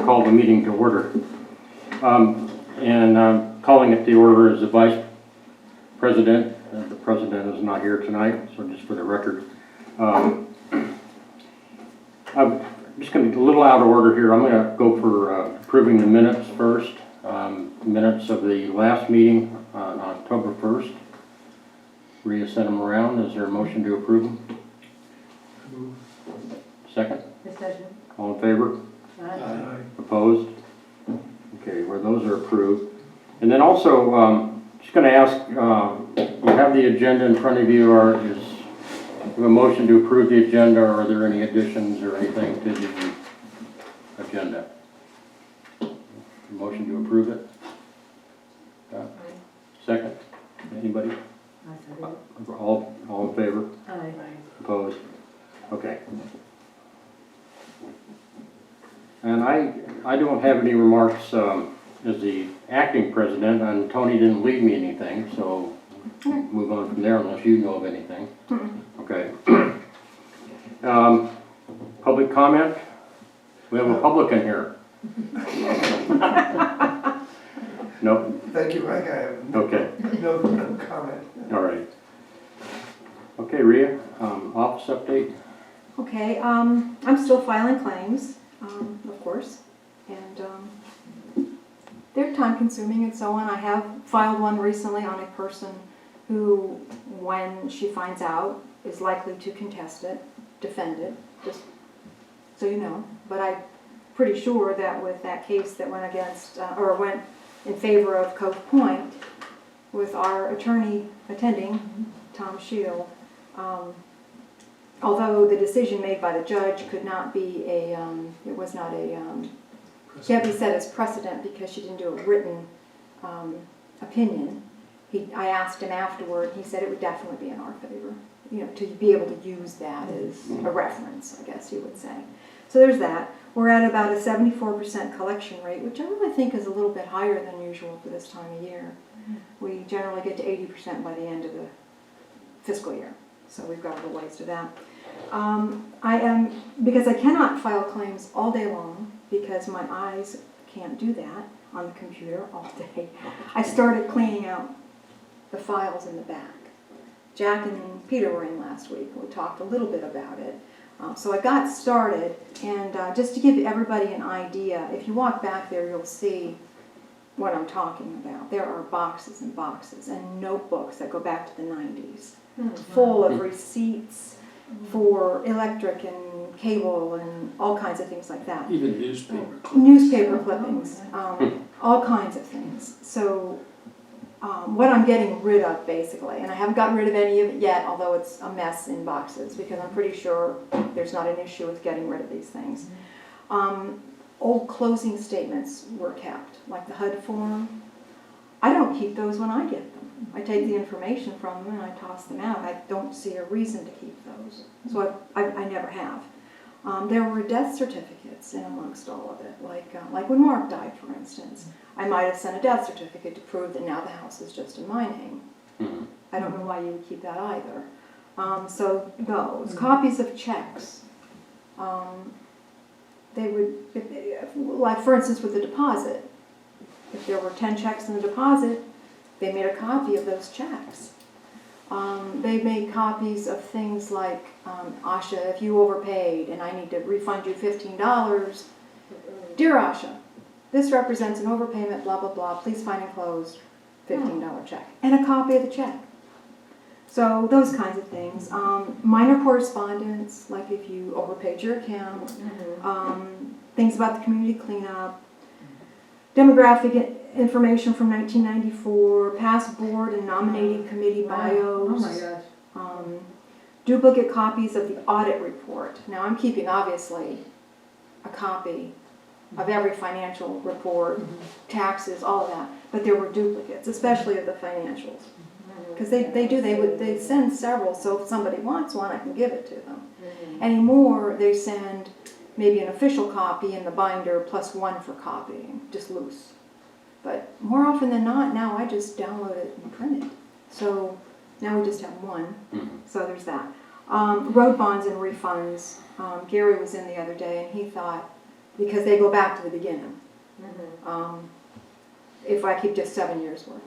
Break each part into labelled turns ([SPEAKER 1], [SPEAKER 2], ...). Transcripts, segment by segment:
[SPEAKER 1] call the meeting to order. Calling it to order as the Vice President. The President is not here tonight, so just for the record. I'm just going to be a little out of order here. I'm going to go for approving the minutes first. Minutes of the last meeting on October 1st. Rhea sent them around. Is there a motion to approve them? Second?
[SPEAKER 2] Discussion.
[SPEAKER 1] All in favor?
[SPEAKER 2] Aye.
[SPEAKER 1] Opposed? Okay, well, those are approved. And then also, just going to ask, you have the agenda in front of you, is a motion to approve the agenda, or are there any additions or anything to the agenda? Motion to approve it? Second? Anybody? All in favor?
[SPEAKER 2] Aye.
[SPEAKER 1] Opposed? Okay. And I don't have any remarks as the acting president, and Tony didn't leave me anything, so move on from there unless you know of anything. Okay. Public comment? We have a publican here. No?
[SPEAKER 3] Thank you, Mike. I have
[SPEAKER 1] Okay.
[SPEAKER 3] no comment.
[SPEAKER 1] All right. Okay, Rhea, office update?
[SPEAKER 4] Okay, I'm still filing claims, of course, and they're time consuming and so on. I have filed one recently on a person who, when she finds out, is likely to contest it, defend it, just so you know. But I'm pretty sure that with that case that went against, or went in favor of Cove Point, with our attorney attending, Tom Shield, although the decision made by the judge could not be it was not can't be set as precedent because she didn't do a written opinion. I asked him afterward, he said it would definitely be in our favor, you know, to be able to use that as a reference, I guess you would say. So there's that. We're at about a 74% collection rate, which I really think is a little bit higher than usual for this time of year. We generally get to 80% by the end of the fiscal year. So we've got a little ways to that. Because I cannot file claims all day long because my eyes can't do that on the computer all day. I started cleaning out the files in the back. Jack and Peter were in last week. We talked a little bit about it. So I got started, and just to give everybody an idea, if you walk back there, you'll see what I'm talking about. There are boxes and boxes and notebooks that go back to the 90s. Full of receipts for electric and cable and all kinds of things like that.
[SPEAKER 5] Even newspaper clippings.
[SPEAKER 4] Newspaper clippings, all kinds of things. So what I'm getting rid of, basically, and I haven't gotten rid of any of it yet, although it's a mess in boxes, because I'm pretty sure there's not an issue with getting rid of these things. Old closing statements were kept, like the HUD form. I don't keep those when I get them. I take the information from them and I toss them out. I don't see a reason to keep those. So I never have. There were death certificates in amongst all of it, like when Mark died, for instance. I might have sent a death certificate to prove that now the house is just in my name. I don't know why you would keep that either. So those. Copies of checks. They would, like for instance with the deposit, if there were 10 checks in the deposit, they made a copy of those checks. They made copies of things like, Asha, if you overpaid and I need to refund you $15, dear Asha, this represents an overpayment, blah, blah, blah, please find enclosed $15 check. And a copy of the check. So those kinds of things. Minor correspondence, like if you overpaid your account, things about the community cleanup, demographic information from 1994, past board and nominating committee bios.
[SPEAKER 2] Oh my gosh.
[SPEAKER 4] Duplicate copies of the audit report. Now I'm keeping, obviously, a copy of every financial report, taxes, all of that. But there were duplicates, especially of the financials. Because they send several, so if somebody wants one, I can give it to them. Anymore, they send maybe an official copy in the binder plus one for copying, just loose. But more often than not, now I just download it and print it. So now we just have one. So there's that. Road bonds and refunds. Gary was in the other day and he thought because they go back to the beginning. If I keep just 7 years worth.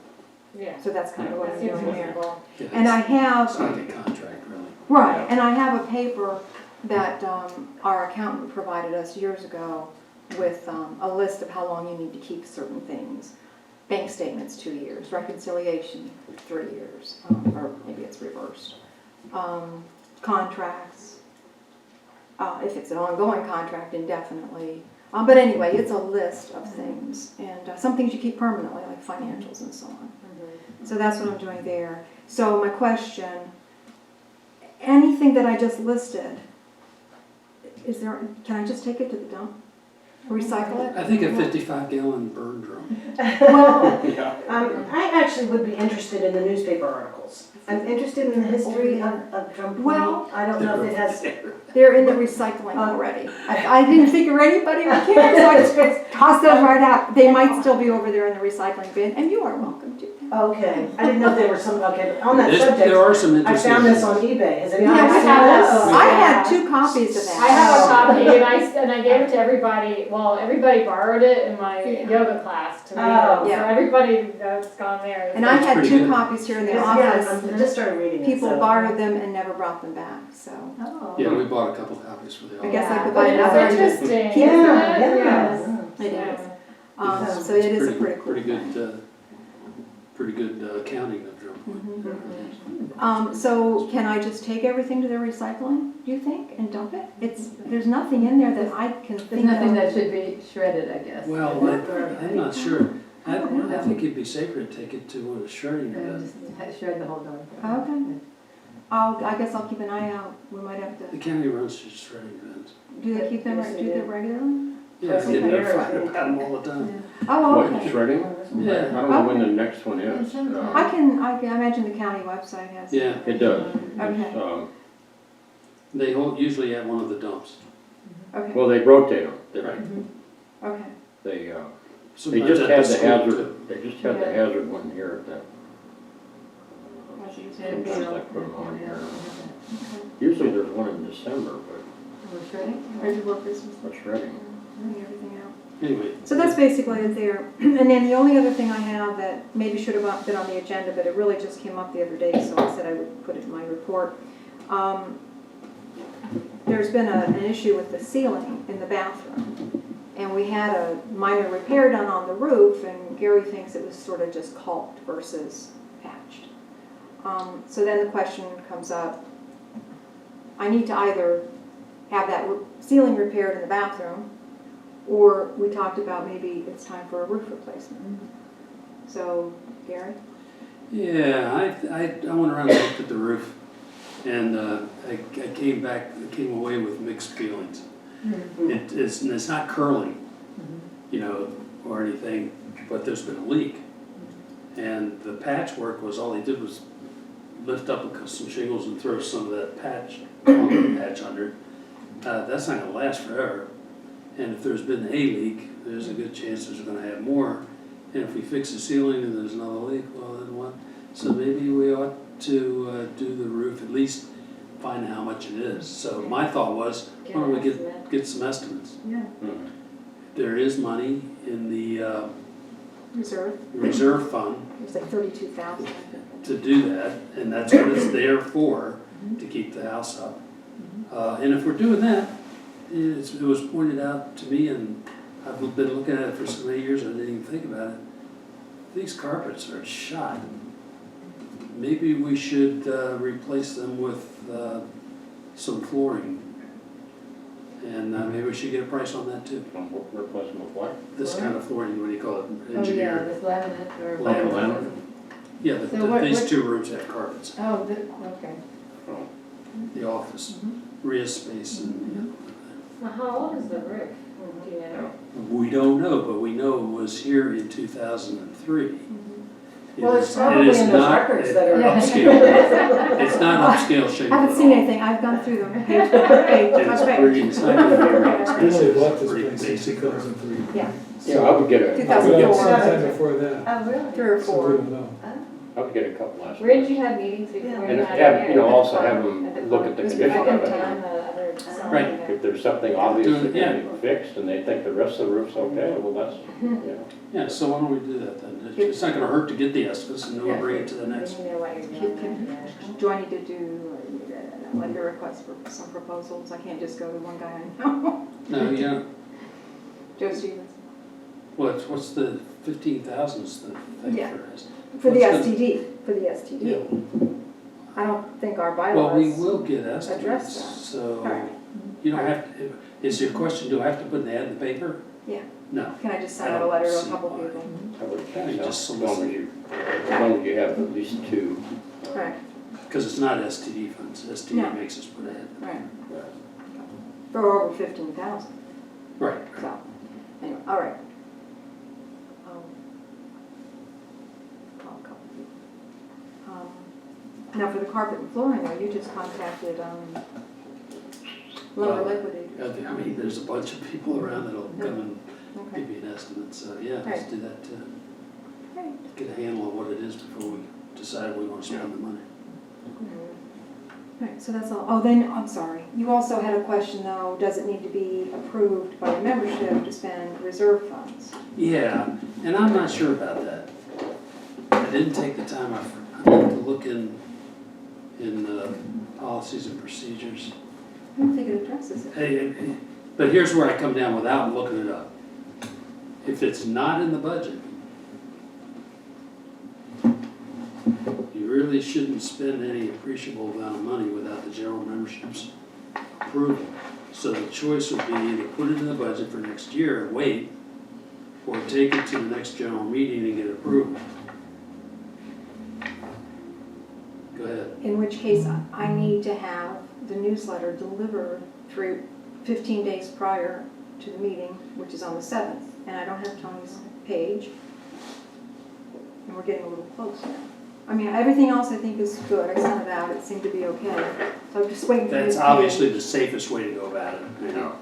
[SPEAKER 2] Yeah.
[SPEAKER 4] So that's kind of what I'm
[SPEAKER 2] Seems
[SPEAKER 4] doing there.
[SPEAKER 2] reasonable.
[SPEAKER 5] Yeah,
[SPEAKER 4] And I have,
[SPEAKER 5] It's like a contract, really.
[SPEAKER 4] right, and I have a paper that our accountant provided us years ago with a list of how long you need to keep certain things. Bank statements, 2 years, reconciliation, 3 years, or maybe it's reversed. Contracts, if it's an ongoing contract, indefinitely. But anyway, it's a list of things, and some things you keep permanently, like financials and so on. So that's what I'm doing there. So my question, anything that I just listed, can I just take it to the dump? Recycle it?
[SPEAKER 5] I think a 55-gallon burn drum.
[SPEAKER 2] Well,
[SPEAKER 1] Yeah.
[SPEAKER 2] I actually would be interested in the newspaper articles. I'm interested in the history of Drum Point.
[SPEAKER 4] Well,
[SPEAKER 2] I don't know if it has.
[SPEAKER 4] They're in the recycling already. I didn't figure anybody would care, so I just tossed those right out. They might still be over there in the recycling bin, and you are welcome to.
[SPEAKER 2] Okay, I didn't know if there were some, okay, on that subject.
[SPEAKER 5] There are some
[SPEAKER 2] I
[SPEAKER 5] interesting.
[SPEAKER 2] found this on eBay. Has anyone
[SPEAKER 4] Yeah,
[SPEAKER 2] seen
[SPEAKER 4] we have
[SPEAKER 2] this?
[SPEAKER 4] those. I had 2 copies of
[SPEAKER 6] I
[SPEAKER 4] that.
[SPEAKER 6] have a copy and I gave it to everybody, well, everybody borrowed it in my
[SPEAKER 4] Yeah.
[SPEAKER 6] yoga class to read
[SPEAKER 2] Oh.
[SPEAKER 6] it.
[SPEAKER 4] Yeah.
[SPEAKER 6] So everybody that's gone there.
[SPEAKER 4] And I
[SPEAKER 5] That's
[SPEAKER 4] had
[SPEAKER 5] pretty
[SPEAKER 4] 2
[SPEAKER 5] good.
[SPEAKER 4] copies here in the
[SPEAKER 2] Yeah,
[SPEAKER 4] office.
[SPEAKER 2] I just started reading it.
[SPEAKER 4] People
[SPEAKER 2] so-
[SPEAKER 4] borrowed them and never brought them back, so.
[SPEAKER 2] Oh.
[SPEAKER 5] Yeah, we bought a couple copies for the
[SPEAKER 4] I guess I
[SPEAKER 5] office.
[SPEAKER 4] could
[SPEAKER 6] But
[SPEAKER 4] buy
[SPEAKER 6] it's
[SPEAKER 4] another and just
[SPEAKER 6] interesting,
[SPEAKER 4] keep
[SPEAKER 6] isn't
[SPEAKER 2] Yeah,
[SPEAKER 6] it?
[SPEAKER 2] yeah.
[SPEAKER 4] It
[SPEAKER 6] Yeah.
[SPEAKER 4] is. So it is a pretty cool
[SPEAKER 5] Pretty
[SPEAKER 4] thing.
[SPEAKER 5] good accounting of drum.
[SPEAKER 4] So can I just take everything to the recycling, do you think, and dump it? There's nothing in there that I can
[SPEAKER 7] There's
[SPEAKER 4] think of.
[SPEAKER 7] nothing that should be shredded, I guess.
[SPEAKER 5] Well, I'm not sure. I think it'd be safer to take it to one of the shredding
[SPEAKER 7] And
[SPEAKER 5] events.
[SPEAKER 7] just shred the whole darn thing.
[SPEAKER 4] Okay. I guess I'll keep an eye out. We might have
[SPEAKER 5] The
[SPEAKER 4] to,
[SPEAKER 5] county runs shredding events.
[SPEAKER 4] do they keep them,
[SPEAKER 2] Yes, they
[SPEAKER 4] do them
[SPEAKER 2] do.
[SPEAKER 4] regularly?
[SPEAKER 5] Yeah, I get notified about them all the time.
[SPEAKER 4] Oh,
[SPEAKER 1] What,
[SPEAKER 4] okay.
[SPEAKER 1] shredding?
[SPEAKER 5] Yeah.
[SPEAKER 1] I don't know when the next one is.
[SPEAKER 4] I can imagine the county website has.
[SPEAKER 5] Yeah.
[SPEAKER 1] It does.
[SPEAKER 4] Okay.
[SPEAKER 1] It's,
[SPEAKER 5] They usually at one of the dumps.
[SPEAKER 4] Okay,
[SPEAKER 1] well, they rotate them.
[SPEAKER 4] okay.
[SPEAKER 1] They
[SPEAKER 5] Sometimes
[SPEAKER 1] just
[SPEAKER 5] at
[SPEAKER 1] had the
[SPEAKER 5] school,
[SPEAKER 1] hazard,
[SPEAKER 5] too.
[SPEAKER 1] they just had the
[SPEAKER 7] Yeah.
[SPEAKER 1] hazard one here at that.
[SPEAKER 7] And
[SPEAKER 1] Sometimes I put them on here. Usually there's one in December, but
[SPEAKER 7] We're shredding?
[SPEAKER 4] Where'd you work this one?
[SPEAKER 1] for shredding.
[SPEAKER 4] Bring everything out.
[SPEAKER 5] Anyway.
[SPEAKER 4] So that's basically it there. And then the only other thing I have that maybe should have been on the agenda, but it really just came up the other day, so I said I would put it in my report. There's been an issue with the ceiling in the bathroom. And we had a minor repair done on the roof, and Gary thinks it was sort of just caulked versus patched. So then the question comes up, I need to either have that ceiling repaired in the bathroom, or we talked about maybe it's time for a roof replacement. So, Gary?
[SPEAKER 5] Yeah, I went around and looked at the roof, and I came away with mixed feelings. It's not curling, or anything, but there's been a leak. And the patchwork was, all they did was lift up some shingles and throw some of that patch under it. That's not gonna last forever. And if there's been a leak, there's a good chance there's gonna have more. And if we fix the ceiling and there's another leak, well then what? So maybe we ought to do the roof, at least find how much it is. So my thought was, why don't we get some estimates?
[SPEAKER 4] Yeah.
[SPEAKER 5] There is money in the
[SPEAKER 4] Reserve,
[SPEAKER 5] reserve fund
[SPEAKER 4] it's like 32,000.
[SPEAKER 5] to do that, and that's what it's there for, to keep the house up. And if we're doing that, it was pointed out to me, and I've been looking at it for so many years, I didn't even think about it. These carpets are shot. Maybe we should replace them with some flooring. And maybe we should get a price on that too.
[SPEAKER 1] Replacement of what?
[SPEAKER 5] This kind of flooring, what do you call it,
[SPEAKER 7] Oh, yeah,
[SPEAKER 5] engineered?
[SPEAKER 7] this laminate or.
[SPEAKER 1] Laminate.
[SPEAKER 5] Yeah,
[SPEAKER 7] So what-
[SPEAKER 5] these
[SPEAKER 7] what-
[SPEAKER 5] 2 rooms have carpets.
[SPEAKER 7] Oh, okay.
[SPEAKER 5] The office, rear space, and,
[SPEAKER 6] Now, how old is the roof? Do you know?
[SPEAKER 5] we don't know, but we know it was here in 2003.
[SPEAKER 2] Well, it's
[SPEAKER 5] It
[SPEAKER 2] probably
[SPEAKER 5] is
[SPEAKER 2] in those
[SPEAKER 5] not
[SPEAKER 2] records that are.
[SPEAKER 5] upscale. It's not upscale shape
[SPEAKER 4] I haven't
[SPEAKER 5] at
[SPEAKER 4] seen
[SPEAKER 5] all.
[SPEAKER 4] anything, I've gone through them page by page by
[SPEAKER 5] It's
[SPEAKER 4] page.
[SPEAKER 5] pretty, it's not even very
[SPEAKER 8] I
[SPEAKER 5] expensive,
[SPEAKER 8] only bought
[SPEAKER 5] it's
[SPEAKER 8] this
[SPEAKER 5] pretty
[SPEAKER 8] place in
[SPEAKER 5] basic.
[SPEAKER 8] 2003.
[SPEAKER 4] Yeah,
[SPEAKER 1] Yeah, I would get a, I would get,
[SPEAKER 4] 2004.
[SPEAKER 8] Sometime before that.
[SPEAKER 2] Oh, really?
[SPEAKER 4] 3 or
[SPEAKER 8] So
[SPEAKER 4] 4.
[SPEAKER 8] we don't know.
[SPEAKER 1] I would get a couple last.
[SPEAKER 6] Where did you have meetings before?
[SPEAKER 2] Yeah.
[SPEAKER 1] And
[SPEAKER 6] you had
[SPEAKER 1] have,
[SPEAKER 6] it
[SPEAKER 1] you know,
[SPEAKER 6] here?
[SPEAKER 1] also have them
[SPEAKER 6] At the
[SPEAKER 1] look at the
[SPEAKER 6] This
[SPEAKER 1] condition
[SPEAKER 6] second
[SPEAKER 1] of it.
[SPEAKER 6] time, the other
[SPEAKER 5] Right.
[SPEAKER 1] If there's something obvious that
[SPEAKER 5] Yeah.
[SPEAKER 1] can be fixed and they think the rest of the roof's okay, well, that's, you know.
[SPEAKER 5] Yeah, so why don't we do that then? It's not gonna hurt to get the estimates and then we'll bring it to the next.
[SPEAKER 6] You know what you're doing.
[SPEAKER 4] Do I need to do, like a request for some proposals? I can't just go to one guy I know.
[SPEAKER 5] No, yeah,
[SPEAKER 4] Joe Stevens.
[SPEAKER 5] what's the 15,000 is the thing
[SPEAKER 4] Yeah.
[SPEAKER 5] for us?
[SPEAKER 4] For the
[SPEAKER 5] What's
[SPEAKER 4] STD, for the STD. I don't think our
[SPEAKER 5] Well, we
[SPEAKER 4] bylaws.
[SPEAKER 5] will get
[SPEAKER 4] Address
[SPEAKER 5] estimates,
[SPEAKER 4] that.
[SPEAKER 5] so
[SPEAKER 4] Alright.
[SPEAKER 5] you don't have to, is your question, do I have to put an ad in the paper?
[SPEAKER 4] Yeah.
[SPEAKER 5] No.
[SPEAKER 4] Can I just send
[SPEAKER 5] I
[SPEAKER 4] out a
[SPEAKER 5] don't
[SPEAKER 4] letter to a
[SPEAKER 5] see
[SPEAKER 4] couple
[SPEAKER 5] why.
[SPEAKER 4] people?
[SPEAKER 1] I would
[SPEAKER 5] Yeah,
[SPEAKER 1] think
[SPEAKER 5] you
[SPEAKER 1] so,
[SPEAKER 5] just
[SPEAKER 1] as long as you have at least two.
[SPEAKER 4] Right,
[SPEAKER 5] Because it's not STD funds, STD
[SPEAKER 4] No.
[SPEAKER 5] makes us put ad.
[SPEAKER 4] right.
[SPEAKER 1] Right.
[SPEAKER 4] For over 15,000,
[SPEAKER 5] Right.
[SPEAKER 4] so, anyway, all right. Call a couple people. Now for the carpet and flooring, though, you just contacted, Lumber Liquidators.
[SPEAKER 5] I mean, there's a bunch of people around that'll come and
[SPEAKER 4] Okay.
[SPEAKER 5] give you an estimate, so yeah, let's
[SPEAKER 4] Right.
[SPEAKER 5] do that too.
[SPEAKER 4] Right.
[SPEAKER 5] Get a handle on what it is before we decide we want to spend the money.
[SPEAKER 4] Right, so that's all. Oh, then, I'm sorry. You also had a question, though, does it need to be approved by the membership to spend reserve funds?
[SPEAKER 5] Yeah, and I'm not sure about that. I didn't take the time, I meant to look in policies and procedures.
[SPEAKER 4] I don't think it addresses it.
[SPEAKER 5] Hey, but here's where I come down without looking it up. If it's not in the budget, you really shouldn't spend any appreciable amount of money without the general membership's approval. So the choice would be either put it in the budget for next year and wait, or take it to the next general meeting and get approval. Go ahead.
[SPEAKER 4] In which case, I need to have the newsletter delivered 15 days prior to the meeting, which is on the 7th, and I don't have Tony's page. And we're getting a little close now. I mean, everything else I think is good. I sent it out, it seemed to be okay. So I'm just waiting for his
[SPEAKER 5] That's
[SPEAKER 4] page.
[SPEAKER 5] obviously the safest way to go about it, you know.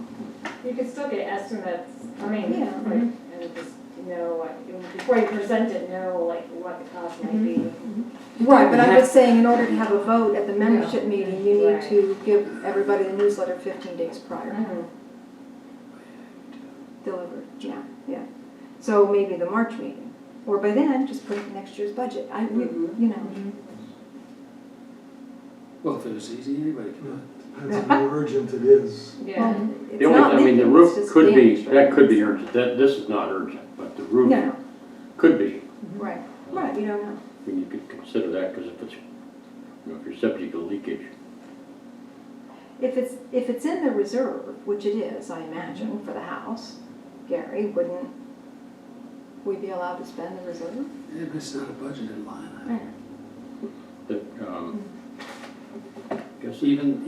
[SPEAKER 6] You could still get estimates, I mean,
[SPEAKER 4] Yeah.
[SPEAKER 6] like, and just know what, before you present it, know like what the cost might be.
[SPEAKER 4] Right, but I'm just saying, in order to have a vote at the membership meeting, you need
[SPEAKER 6] Right.
[SPEAKER 4] to give everybody the newsletter 15 days prior.
[SPEAKER 6] Mhm.
[SPEAKER 4] Delivered, yeah. So maybe the March meeting, or by then, just put it in next year's budget. You know.
[SPEAKER 5] Well, if it was easy, anybody could do it.
[SPEAKER 3] Depends on how urgent it is.
[SPEAKER 6] Yeah.
[SPEAKER 4] Well, it's
[SPEAKER 1] The only,
[SPEAKER 4] not
[SPEAKER 1] I mean, the
[SPEAKER 4] leaking,
[SPEAKER 1] roof
[SPEAKER 4] it's just
[SPEAKER 1] could be,
[SPEAKER 4] damaged,
[SPEAKER 1] that
[SPEAKER 4] right?
[SPEAKER 1] could be urgent, this is not urgent, but the roof
[SPEAKER 4] No,
[SPEAKER 1] could be.
[SPEAKER 4] right, you don't know.
[SPEAKER 1] I mean, you could consider that, because if it's, you know, if you're subject to leakage.
[SPEAKER 4] If it's in the reserve, which it is, I imagine, for the house, Gary, wouldn't we be allowed to spend the reserve?
[SPEAKER 5] Yeah, but it's not a budgeted line item.
[SPEAKER 4] Right.
[SPEAKER 1] That, guess
[SPEAKER 5] Even,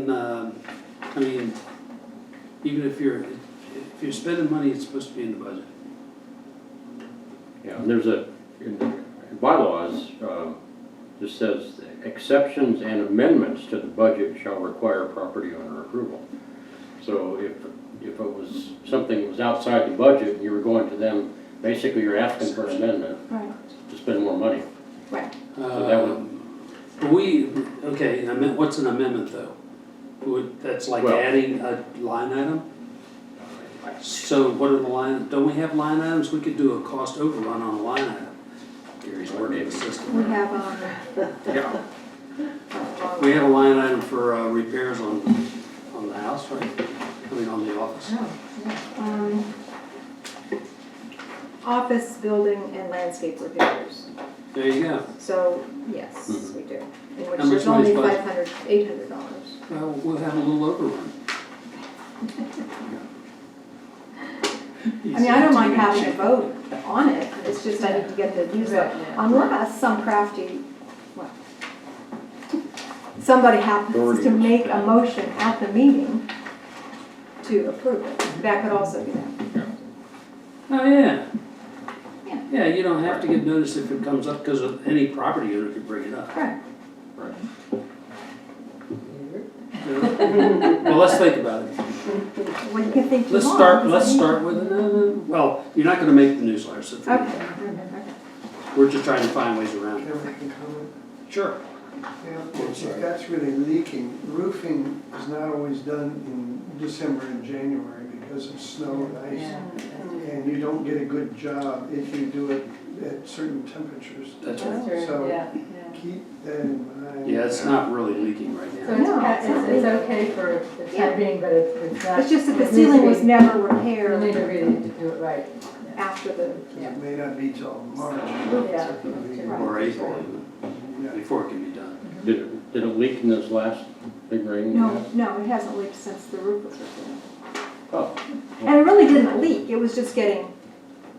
[SPEAKER 5] I mean, even if you're spending money, it's supposed to be in the budget.
[SPEAKER 1] Yeah, and there's in the bylaws, just says, exceptions and amendments to the budget shall require property owner approval. So if it was, something was outside the budget, and you were going to them, basically you're asking for an amendment
[SPEAKER 4] Right,
[SPEAKER 1] to spend more money.
[SPEAKER 4] right.
[SPEAKER 1] So that would-
[SPEAKER 5] Okay, what's an amendment though? That's like
[SPEAKER 1] Well-
[SPEAKER 5] adding a line item? So what are the don't we have line items? We could do a cost overrun on a line item. Gary's working the system.
[SPEAKER 4] We have,
[SPEAKER 1] Yeah,
[SPEAKER 5] We have a line item for repairs on the house, right? I mean, on the office.
[SPEAKER 4] um, office, building, and landscape repairs.
[SPEAKER 5] There you go.
[SPEAKER 4] So, yes, we do. In which
[SPEAKER 5] How much
[SPEAKER 4] there's only
[SPEAKER 5] money's budget?
[SPEAKER 4] $800.
[SPEAKER 5] Well, we'll have a little overrun.
[SPEAKER 4] I mean, I don't mind having a vote on it, it's just I need to get the newsletter. Unless some crafty, well, somebody happens to make a motion at the meeting to approve it. That could also be that.
[SPEAKER 5] Oh, yeah.
[SPEAKER 4] Yeah.
[SPEAKER 5] Yeah, you don't have to give notice if it comes up, because any property owner could bring it up.
[SPEAKER 4] Right.
[SPEAKER 1] right.
[SPEAKER 5] Well, let's think about it.
[SPEAKER 4] Well, you can think too
[SPEAKER 5] Let's
[SPEAKER 4] long.
[SPEAKER 5] start
[SPEAKER 4] doesn't mean-
[SPEAKER 5] with it. Well, you're not gonna make the newsletter, so
[SPEAKER 4] Okay.
[SPEAKER 5] we're just trying to find ways around
[SPEAKER 3] Can
[SPEAKER 5] it.
[SPEAKER 3] I make a comment?
[SPEAKER 5] Sure.
[SPEAKER 3] If that's really leaking, roofing is not always done in December and January because of snow and ice.
[SPEAKER 7] Yeah.
[SPEAKER 3] And you don't get a good job if you do it at certain temperatures.
[SPEAKER 5] That's
[SPEAKER 7] That's
[SPEAKER 5] right.
[SPEAKER 7] true,
[SPEAKER 3] So-
[SPEAKER 7] yeah, yeah.
[SPEAKER 3] Keep that in mind.
[SPEAKER 5] Yeah, it's not really leaking right
[SPEAKER 7] So
[SPEAKER 5] now.
[SPEAKER 7] it's okay for the time being, but it's not.
[SPEAKER 4] It's just that the
[SPEAKER 7] it needs to
[SPEAKER 4] ceiling
[SPEAKER 7] be-
[SPEAKER 4] was never
[SPEAKER 7] You need
[SPEAKER 4] repaired
[SPEAKER 7] to really do it right.
[SPEAKER 4] after the,
[SPEAKER 3] It may not be till March.
[SPEAKER 7] Yeah.
[SPEAKER 5] Or April,
[SPEAKER 3] Yeah.
[SPEAKER 5] before it can be done.
[SPEAKER 1] Did it leak in this last big rain?
[SPEAKER 4] no, it hasn't leaked since the roof was repaired.
[SPEAKER 1] Oh,
[SPEAKER 4] And it really didn't leak, it was just getting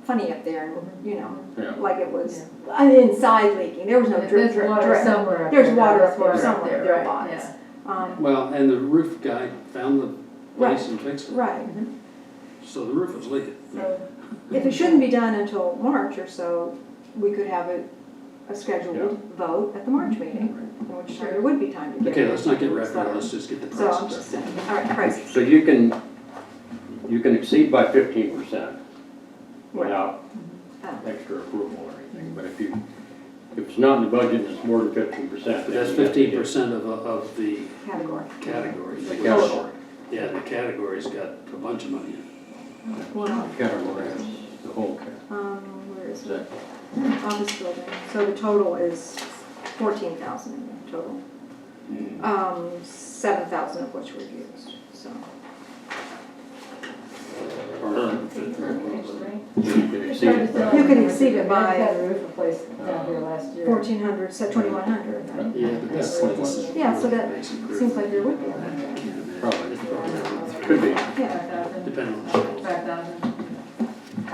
[SPEAKER 4] funny up there, and, you know,
[SPEAKER 1] yeah.
[SPEAKER 4] like it was inside leaking, there was no drip,
[SPEAKER 7] There's
[SPEAKER 4] drip,
[SPEAKER 7] water
[SPEAKER 4] drip.
[SPEAKER 7] somewhere up
[SPEAKER 4] There's
[SPEAKER 7] there.
[SPEAKER 4] water
[SPEAKER 7] There's
[SPEAKER 4] up there
[SPEAKER 7] water
[SPEAKER 4] somewhere, there
[SPEAKER 7] right,
[SPEAKER 4] was.
[SPEAKER 7] yeah.
[SPEAKER 5] Well, and the roof guy found the place
[SPEAKER 4] Right.
[SPEAKER 5] and fixed it.
[SPEAKER 4] Right,
[SPEAKER 5] So the roof was leaking.
[SPEAKER 4] so if it shouldn't be done until March or so, we could have a scheduled vote at the March meeting, in which time there would be time to get.
[SPEAKER 5] Okay, let's not get
[SPEAKER 4] it
[SPEAKER 5] wrapped
[SPEAKER 4] started.
[SPEAKER 5] up, let's just get the
[SPEAKER 4] So I'm
[SPEAKER 5] prices
[SPEAKER 4] just
[SPEAKER 5] up.
[SPEAKER 4] saying, all right, prices.
[SPEAKER 1] So you can exceed by 15% without extra approval or anything, but if it's not in the budget and it's more than 15%.
[SPEAKER 5] That's 15% of the
[SPEAKER 4] Category.
[SPEAKER 5] category.
[SPEAKER 1] The category.
[SPEAKER 5] Yeah, the category's got a bunch of money in it.
[SPEAKER 4] Well,
[SPEAKER 1] Category is the whole category.
[SPEAKER 4] where is
[SPEAKER 1] Is
[SPEAKER 4] it?
[SPEAKER 1] that-
[SPEAKER 4] Office building, so the total is 14,000 total. 7,000 of which we've used, so.
[SPEAKER 1] You can exceed it by-
[SPEAKER 4] You can exceed it by-
[SPEAKER 7] We had a roof replaced down here last year.
[SPEAKER 4] 1,400, so 2,100, right?
[SPEAKER 5] Yeah, but this is
[SPEAKER 4] Yeah, so that
[SPEAKER 5] basic roof.
[SPEAKER 4] seems like there would be.
[SPEAKER 5] I can't imagine.
[SPEAKER 1] Probably. Could be.
[SPEAKER 4] Yeah,
[SPEAKER 7] 5,000.
[SPEAKER 5] Depending on the shells.
[SPEAKER 7] 5,000.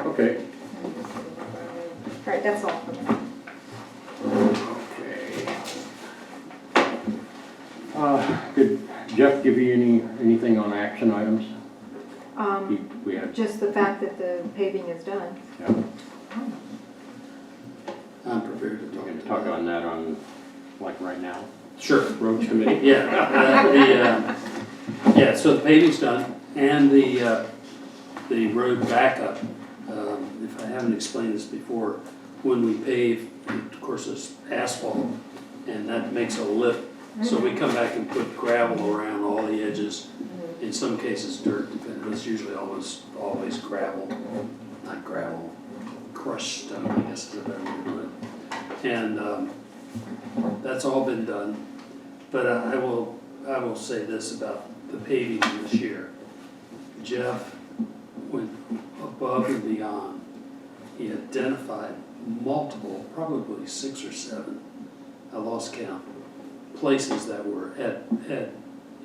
[SPEAKER 1] Okay.
[SPEAKER 4] all right, that's all.
[SPEAKER 1] Okay. Did Jeff give you anything on action items? We had,
[SPEAKER 4] Just the fact that the paving is done.
[SPEAKER 1] yeah,
[SPEAKER 5] I'm prepared to
[SPEAKER 1] we
[SPEAKER 5] talk
[SPEAKER 1] can
[SPEAKER 5] to
[SPEAKER 1] talk
[SPEAKER 5] that.
[SPEAKER 1] on that on, like, right now.
[SPEAKER 5] Sure.
[SPEAKER 1] Roads committee?
[SPEAKER 5] Yeah, yeah, so the paving's done, and the road backup. If I haven't explained this before, when we pave, of course, it's asphalt, and that makes a lip. So we come back and put gravel around all the edges, in some cases dirt, but it's usually always gravel, not gravel, crushed stone, I guess is a better way to put it. And that's all been done. But I will say this about the paving this year. Jeff went above and beyond. He identified multiple, probably 6 or 7, I lost count, places that had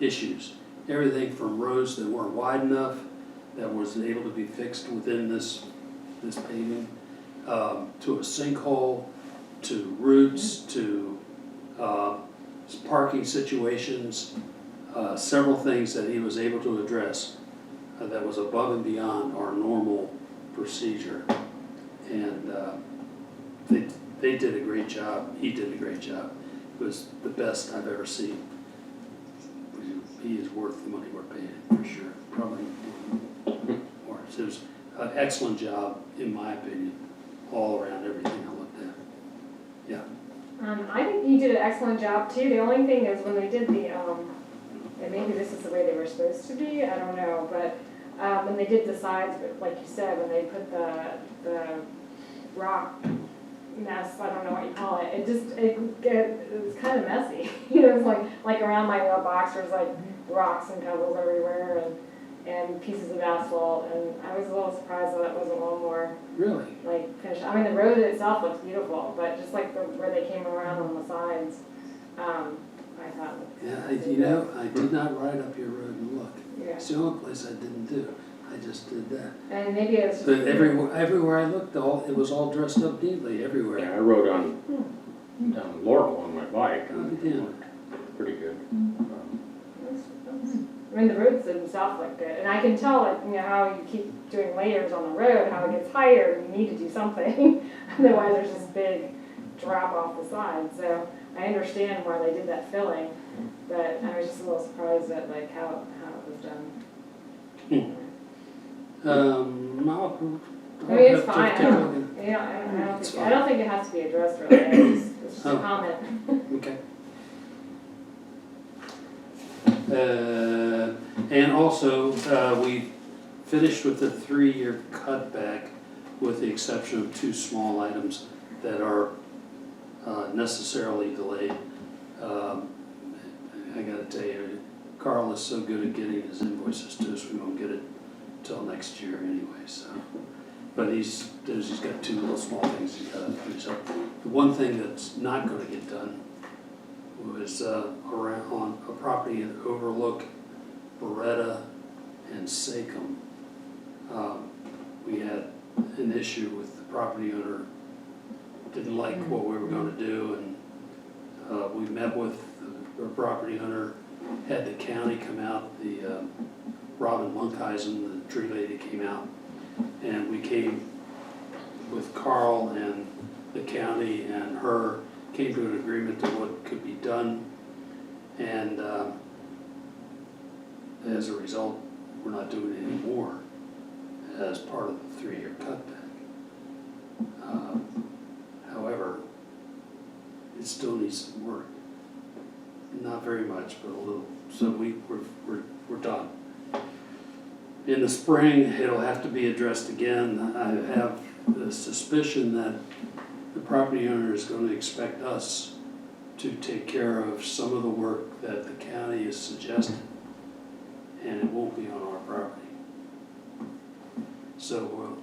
[SPEAKER 5] issues. Everything from roads that weren't wide enough, that was able to be fixed within this paving, to a sinkhole, to roots, to parking situations, several things that he was able to address that was above and beyond our normal procedure. And they did a great job. He did a great job. It was the best I've ever seen. He is worth the money we're paying him, for sure. Probably more. So it was an excellent job, in my opinion, all around everything I looked at. Yeah.
[SPEAKER 6] I think you did an excellent job too. The only thing is when they did the, and maybe this is the way they were supposed to be, I don't know, but when they did the sides, but like you said, when they put the rock mess, I don't know what you call it, it was kind of messy. You know, it was like around my box, there was like rocks and pebbles everywhere and pieces of asphalt, and I was a little surprised that it wasn't a little more
[SPEAKER 5] Really?
[SPEAKER 6] like finished. I mean, the road itself looks beautiful, but just like where they came around on the sides, I thought.
[SPEAKER 5] Yeah, I did not ride up your road and look.
[SPEAKER 6] Yeah.
[SPEAKER 5] It's the only place I didn't do. I just did that.
[SPEAKER 6] And maybe it's just.
[SPEAKER 5] But everywhere I looked, it was all dressed up neatly, everywhere.
[SPEAKER 1] Yeah, I rode down Laurel on my bike, and
[SPEAKER 5] Yeah.
[SPEAKER 1] it looked pretty good.
[SPEAKER 6] I mean, the roads themselves look good, and I can tell, like, you know, how you keep doing layers on the road, how it gets higher, and you need to do something. Otherwise, there's this big drop off the side. So I understand why they did that filling, but I was just a little surprised at like how it was done.
[SPEAKER 5] I'll
[SPEAKER 6] I mean, it's
[SPEAKER 5] have to
[SPEAKER 6] fine.
[SPEAKER 5] take a look at
[SPEAKER 6] Yeah,
[SPEAKER 5] It's
[SPEAKER 6] I don't think it has to be addressed really. It's just a
[SPEAKER 5] Oh.
[SPEAKER 6] comment.
[SPEAKER 5] it. Okay. And also, we finished with the 3-year cutback with the exception of 2 small items that are necessarily delayed. I gotta tell you, Carl is so good at getting his invoices to us, we won't get it till next year anyway, so. But he's got 2 little small things he's gotta finish up. The one thing that's not gonna get done was around on a property that overlook Beretta and Sachem. We had an issue with the property owner, didn't like what we were gonna do, and we met with the property owner, had the county come out, the Robin Monkheisen, the tree lady came out, and we came with Carl and the county and her, came to an agreement to what could be done, and as a result, we're not doing it anymore as part of the 3-year cutback. However, it still needs some work. Not very much, but a little. So we're done. In the spring, it'll have to be addressed again. I have the suspicion that the property owner is going to expect us to take care of some of the work that the county is suggesting, and it won't be on our property. So we'll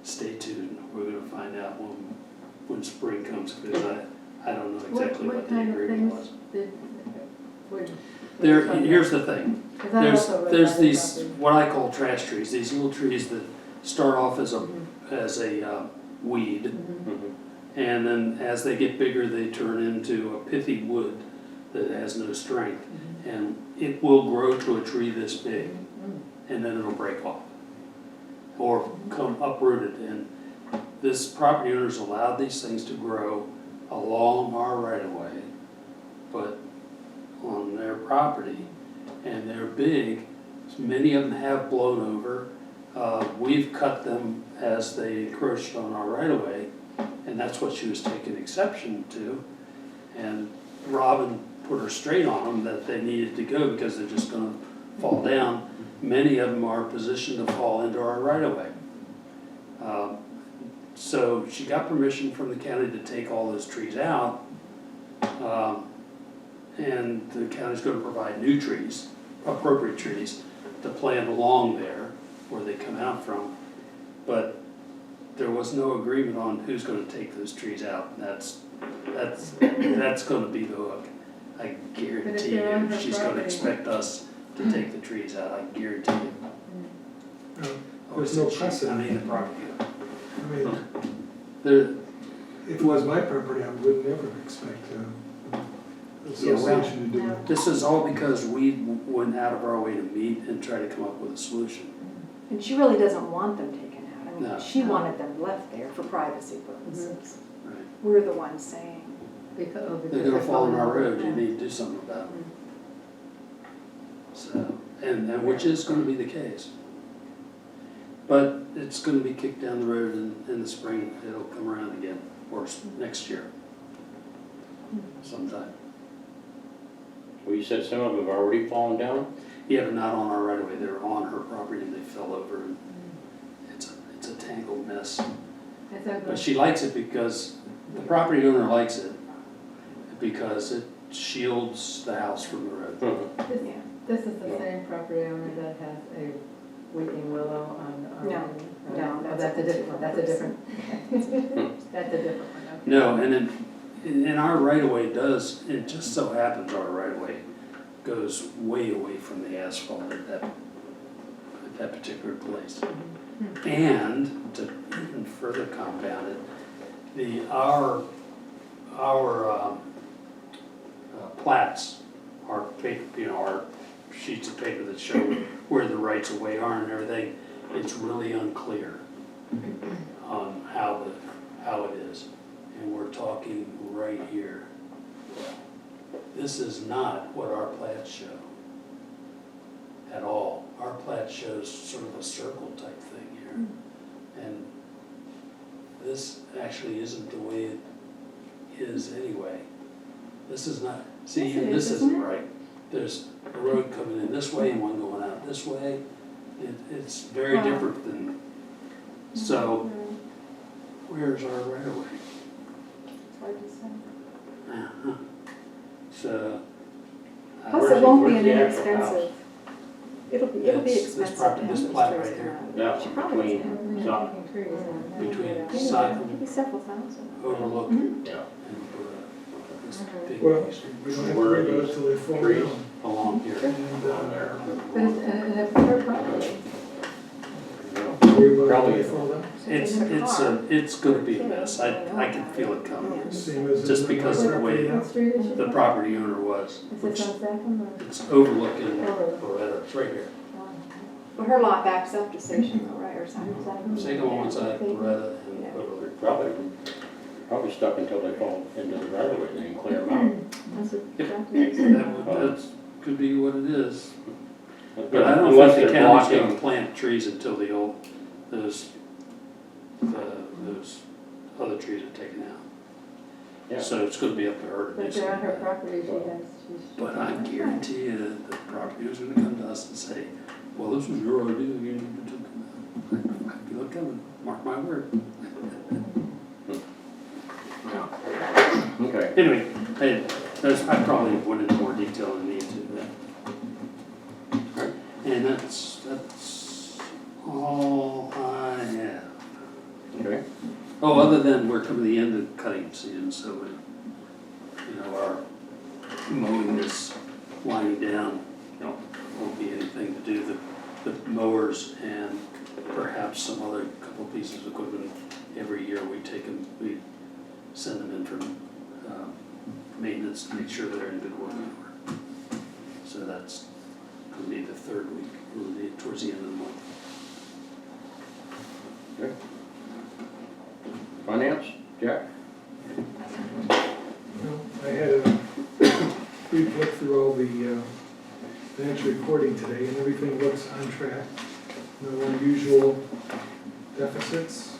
[SPEAKER 5] stay tuned. We're going to find out when spring comes, because I don't know exactly what the agreement was. Here's the thing. There's these, what I call trash trees, these little trees that start off as a weed, and then as they get bigger, they turn into a pithy wood that has no strength, and it will grow to a tree this big, and then it'll break off or come uprooted. And this property owner's allowed these things to grow along our right of way, but on their property, and they're big. Many of them have blown over. We've cut them as they encroached on our right of way, and that's what she was taking exception to. And Robin put her straight on them that they needed to go because they're just going to fall down. Many of them are positioned to fall into our right of way. So she got permission from the county to take all those trees out. And the county's going to provide new trees, appropriate trees, to plant along there where they come out from. But there was no agreement on who's going to take those trees out. That's going to be the hook. I guarantee you, she's going to expect us to take the trees out. I guarantee you.
[SPEAKER 8] There's no precedent.
[SPEAKER 5] I mean, the property.
[SPEAKER 8] I mean,
[SPEAKER 5] There,
[SPEAKER 8] if it was my property, I would never expect the association to do it.
[SPEAKER 5] this is all because we went out of our way to meet and try to come up with a solution.
[SPEAKER 4] And she really doesn't want them taken out. I
[SPEAKER 5] No.
[SPEAKER 4] mean, she wanted them left there for privacy purposes.
[SPEAKER 5] Right.
[SPEAKER 4] We're the ones saying,
[SPEAKER 7] Because
[SPEAKER 5] They're gonna fall in our road, you need to do something about it. So, and which is gonna be the case. But it's gonna be kicked down the road in the spring, it'll come around again, or next year. Sometime.
[SPEAKER 1] Well, you said some of them have already fallen down?
[SPEAKER 5] Yeah, but not on our right of way, they're on her property and they fell over, and it's a tangled mess. But she likes it because, the property owner likes it, because it shields the house from the road.
[SPEAKER 4] yeah.
[SPEAKER 7] This is the same property owner that has a weeping willow on.
[SPEAKER 4] No,
[SPEAKER 7] That's a different one, that's a different, that's a different one, okay.
[SPEAKER 5] No, and in our right of way it just so happens our right of way goes way away from the asphalt at that particular place. And to even further compound it, our plats, our paper, our sheets of paper that show where the rights of way are and everything, it's really unclear on how it is. And we're talking right here. This is not what our plats show at all. Our plat shows sort of a circle type thing here. And this actually isn't the way it is anyway. This is not, see,
[SPEAKER 4] Yes, it
[SPEAKER 5] this
[SPEAKER 4] is,
[SPEAKER 5] isn't
[SPEAKER 4] isn't it?
[SPEAKER 5] right. there's a road coming in this way and one going out this way. It's very
[SPEAKER 4] Wow.
[SPEAKER 5] different than, so where's our right of way?
[SPEAKER 4] It's hard to say.
[SPEAKER 5] Uh-huh. So.
[SPEAKER 4] Plus, it won't be
[SPEAKER 1] Where's
[SPEAKER 4] an
[SPEAKER 1] the actual
[SPEAKER 4] inexpensive. It'll be
[SPEAKER 5] This
[SPEAKER 4] expensive to
[SPEAKER 5] property,
[SPEAKER 4] have
[SPEAKER 5] this
[SPEAKER 4] those
[SPEAKER 5] plat
[SPEAKER 4] trees
[SPEAKER 5] right
[SPEAKER 4] come
[SPEAKER 5] here.
[SPEAKER 4] out.
[SPEAKER 1] Yeah,
[SPEAKER 4] She probably
[SPEAKER 1] between-
[SPEAKER 4] doesn't have
[SPEAKER 1] so-
[SPEAKER 5] Between side
[SPEAKER 4] maybe several thousand.
[SPEAKER 5] overlook
[SPEAKER 4] Mhm.
[SPEAKER 5] and
[SPEAKER 1] Yeah.
[SPEAKER 5] this big
[SPEAKER 8] Well,
[SPEAKER 5] piece
[SPEAKER 8] we don't have to worry about it till they fall
[SPEAKER 1] Trees.
[SPEAKER 8] down.
[SPEAKER 5] along here.
[SPEAKER 8] And,
[SPEAKER 7] But it's her property.
[SPEAKER 8] worry about it till
[SPEAKER 1] Probably-
[SPEAKER 8] they fall down.
[SPEAKER 5] It's gonna be a mess. I can feel it coming.
[SPEAKER 8] Same as.
[SPEAKER 5] Just
[SPEAKER 8] in
[SPEAKER 5] because of the way
[SPEAKER 8] property now.
[SPEAKER 7] What street is she
[SPEAKER 5] The
[SPEAKER 7] from?
[SPEAKER 5] property owner was,
[SPEAKER 7] Is
[SPEAKER 5] which
[SPEAKER 7] this on Saffron or?
[SPEAKER 5] it's overlooking Loretta, it's right here.
[SPEAKER 4] Well, her lot backs up to Station though, right, or something?
[SPEAKER 5] Same on one side, Loretta and overlook.
[SPEAKER 1] Probably stuck until they fall into the right of way, they can clear them out.
[SPEAKER 7] That's what
[SPEAKER 5] That's, could be what it is. But I don't
[SPEAKER 1] Unless
[SPEAKER 5] think the
[SPEAKER 1] they're
[SPEAKER 5] county's
[SPEAKER 1] blocking.
[SPEAKER 5] gonna plant trees until those other trees are taken out.
[SPEAKER 1] Yeah.
[SPEAKER 5] So it's gonna be up to her to do
[SPEAKER 7] But they're on her
[SPEAKER 5] something.
[SPEAKER 7] property, she's.
[SPEAKER 5] But I guarantee you that the property owner's gonna come to us and say, well, this was your idea, you needed to come out. I feel it coming, mark my word.
[SPEAKER 1] Okay.
[SPEAKER 5] Anyway, I probably went into more detail than need to there. And that's all I have.
[SPEAKER 1] Okay.
[SPEAKER 5] Oh, other than we're coming to the end of cutting season, so our mowing is winding down. Won't be anything to do. The mowers and perhaps some other couple pieces of equipment, every year we send them in for maintenance to make sure they're in good working order. So that's gonna be the third week, we'll be towards the end of the month.
[SPEAKER 1] Okay. Finance, Jack?
[SPEAKER 8] Well, I had a brief look through all the financial reporting today, and everything looks on track. No unusual deficits.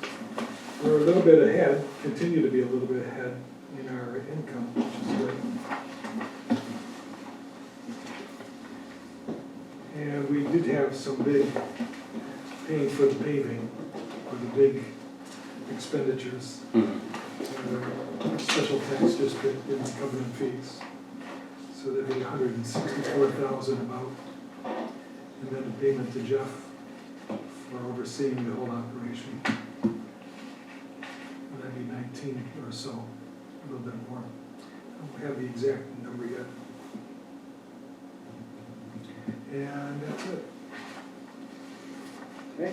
[SPEAKER 8] We're a little bit ahead, continue to be a little bit ahead in our income, which is good. And we did have some big paying for the paving, or the big expenditures. Special tax district didn't cover in fees. So that'd be $164,000 about. And then the payment to Jeff for overseeing the whole operation. That'd be 19 or so, a little bit more. I don't have the exact number yet. And that's it.
[SPEAKER 1] Okay.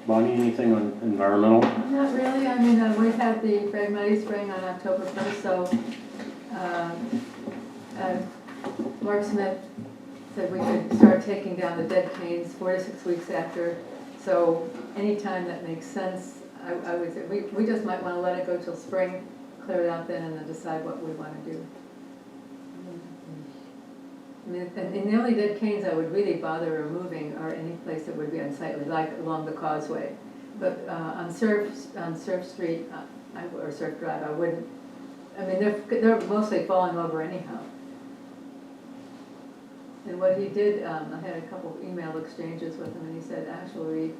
[SPEAKER 1] Bonnie, anything on environmental?
[SPEAKER 7] Not really, I mean, we had the Fragmity spring on October 1st, so Mark Smith said we could start taking down the dead canes 4 to 6 weeks after. So anytime that makes sense, I would say, we just might want to let it go till spring, clear it out then, and then decide what we want to do. I mean, and the only dead canes I would really bother removing are any place that would be unsightly, like along the causeway. But on Surf Street, or Surf Drive, I wouldn't, I mean, they're mostly falling over anyhow. And what he did, I had a couple of email exchanges with him, and he said actually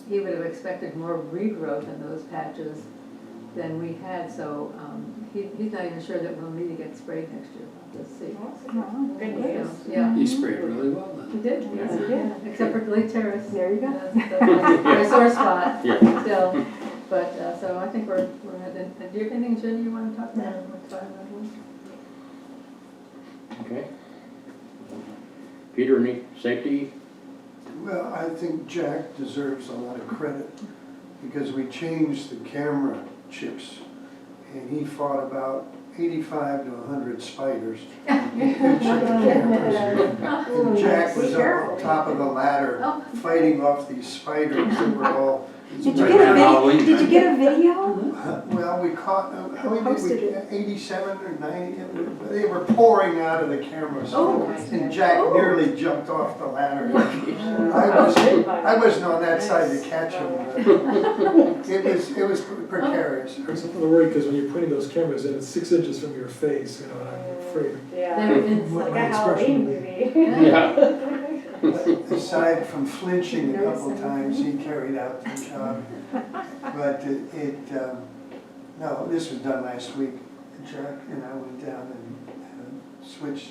[SPEAKER 7] he would have expected more regrowth in those patches than we had, so he's not even sure that we'll need to get sprayed next year. Let's see.
[SPEAKER 6] Good news.
[SPEAKER 7] Yeah.
[SPEAKER 5] He sprayed really well then.
[SPEAKER 7] He did, yes, he did, except for Lake Terrace.
[SPEAKER 4] There you go.
[SPEAKER 7] That's my sore spot
[SPEAKER 1] Yeah.
[SPEAKER 7] still. But, so I think we're do you have anything, Jenny, you want to talk about?
[SPEAKER 1] Okay. Peter, any safety?
[SPEAKER 3] Well, I think Jack deserves a lot of credit because we changed the camera chips and he fought about 85 to 100 spiders in each of the cameras. And Jack was up on top of the ladder fighting off these spiders that were all.
[SPEAKER 4] Did you get a video?
[SPEAKER 3] Well, Well, we caught, how many
[SPEAKER 4] Posted
[SPEAKER 3] did we, 87 or 90? They were pouring out of the cameras.
[SPEAKER 2] Oh.
[SPEAKER 3] And Jack
[SPEAKER 4] Oh.
[SPEAKER 3] nearly jumped off the ladder. I wasn't on that side to catch him. But it was precarious.
[SPEAKER 8] I was a little worried, because when you're putting those cameras in, it's 6 inches from your face, you know, and I'm afraid.
[SPEAKER 6] Yeah,
[SPEAKER 7] They're
[SPEAKER 8] what
[SPEAKER 7] inside.
[SPEAKER 6] like
[SPEAKER 8] my
[SPEAKER 6] a
[SPEAKER 8] expression
[SPEAKER 6] Halloween
[SPEAKER 8] would be.
[SPEAKER 6] movie.
[SPEAKER 1] Yeah.
[SPEAKER 3] Aside from flinching a couple times, he carried out the job. But no, this was done last week. Jack and I went down and switched.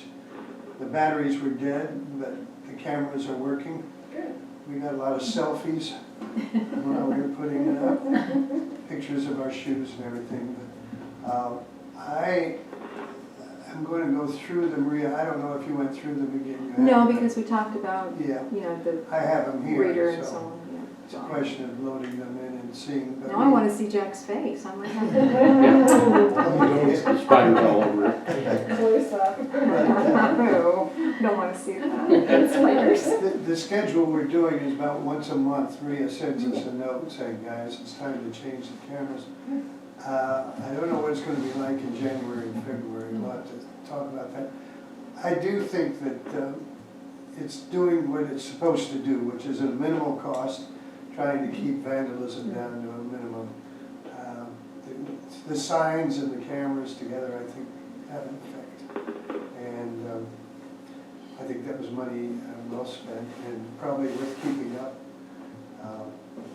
[SPEAKER 3] The batteries were dead, but the cameras are working.
[SPEAKER 6] Good.
[SPEAKER 3] We got a lot of selfies while we were putting it up, pictures of our shoes and everything. But I'm going to go through them, Maria. I don't know if you went through them again. You
[SPEAKER 4] No,
[SPEAKER 3] haven't.
[SPEAKER 4] because we talked about,
[SPEAKER 3] Yeah,
[SPEAKER 4] you know, the
[SPEAKER 3] I have them
[SPEAKER 4] reader
[SPEAKER 3] here,
[SPEAKER 4] and so
[SPEAKER 3] so
[SPEAKER 4] on, yeah.
[SPEAKER 3] it's a question of loading them in and seeing. but
[SPEAKER 4] Now I want to see Jack's face. I might have to.
[SPEAKER 1] The spiders all over it.
[SPEAKER 6] Close up.
[SPEAKER 4] No, don't want to see that. Spiders.
[SPEAKER 3] The schedule we're doing is about once a month. Maria sends us a note saying, guys, it's time to change the cameras. I don't know what it's going to be like in January and February. We'll have to talk about that. I do think that it's doing what it's supposed to do, which is at a minimal cost, trying to keep vandalism down to a minimum. The signs and the cameras together, I think, have an effect. And I think that was money well spent, and probably worth keeping up.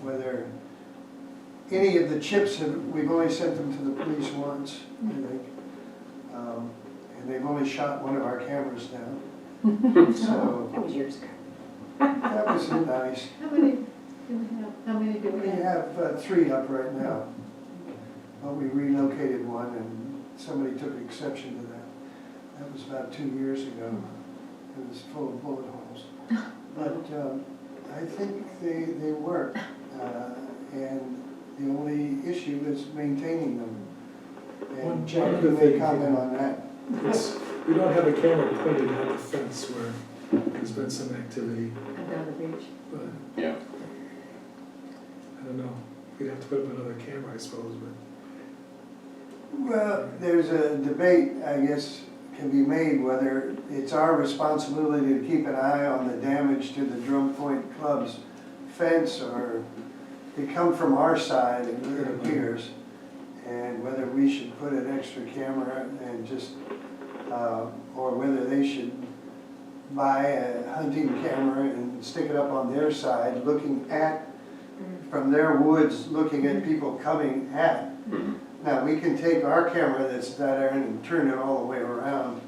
[SPEAKER 3] Whether any of the chips, we've only sent them to the police once, I think. And they've only shot one of our cameras down. So
[SPEAKER 4] That was years ago.
[SPEAKER 3] that was nice.
[SPEAKER 7] How many do we have? How many do
[SPEAKER 3] We
[SPEAKER 7] we have?
[SPEAKER 3] have 3 up right now. But we relocated one and somebody took exception to that. That was about 2 years ago. It was full of bullet holes. But I think they work. And the only issue is maintaining them.
[SPEAKER 8] One
[SPEAKER 3] And Jack,
[SPEAKER 8] of
[SPEAKER 3] you
[SPEAKER 8] the
[SPEAKER 3] may
[SPEAKER 8] things,
[SPEAKER 3] comment on that.
[SPEAKER 8] We don't have a camera pointed at the fence where there's been some activity,
[SPEAKER 7] And down the beach.
[SPEAKER 8] but
[SPEAKER 1] Yeah.
[SPEAKER 8] I don't know. We'd have to put up another camera, I suppose, but.
[SPEAKER 3] Well, there's a debate, I guess, can be made whether it's our responsibility to keep an eye on the damage to the Drum Point Club's fence, or they come from our side, it appears, and whether we should put an extra camera and just, or whether they should buy a hunting camera and stick it up on their side, looking at, from their woods, looking at people coming at. Now, we can take our camera that's there and turn it all the way around.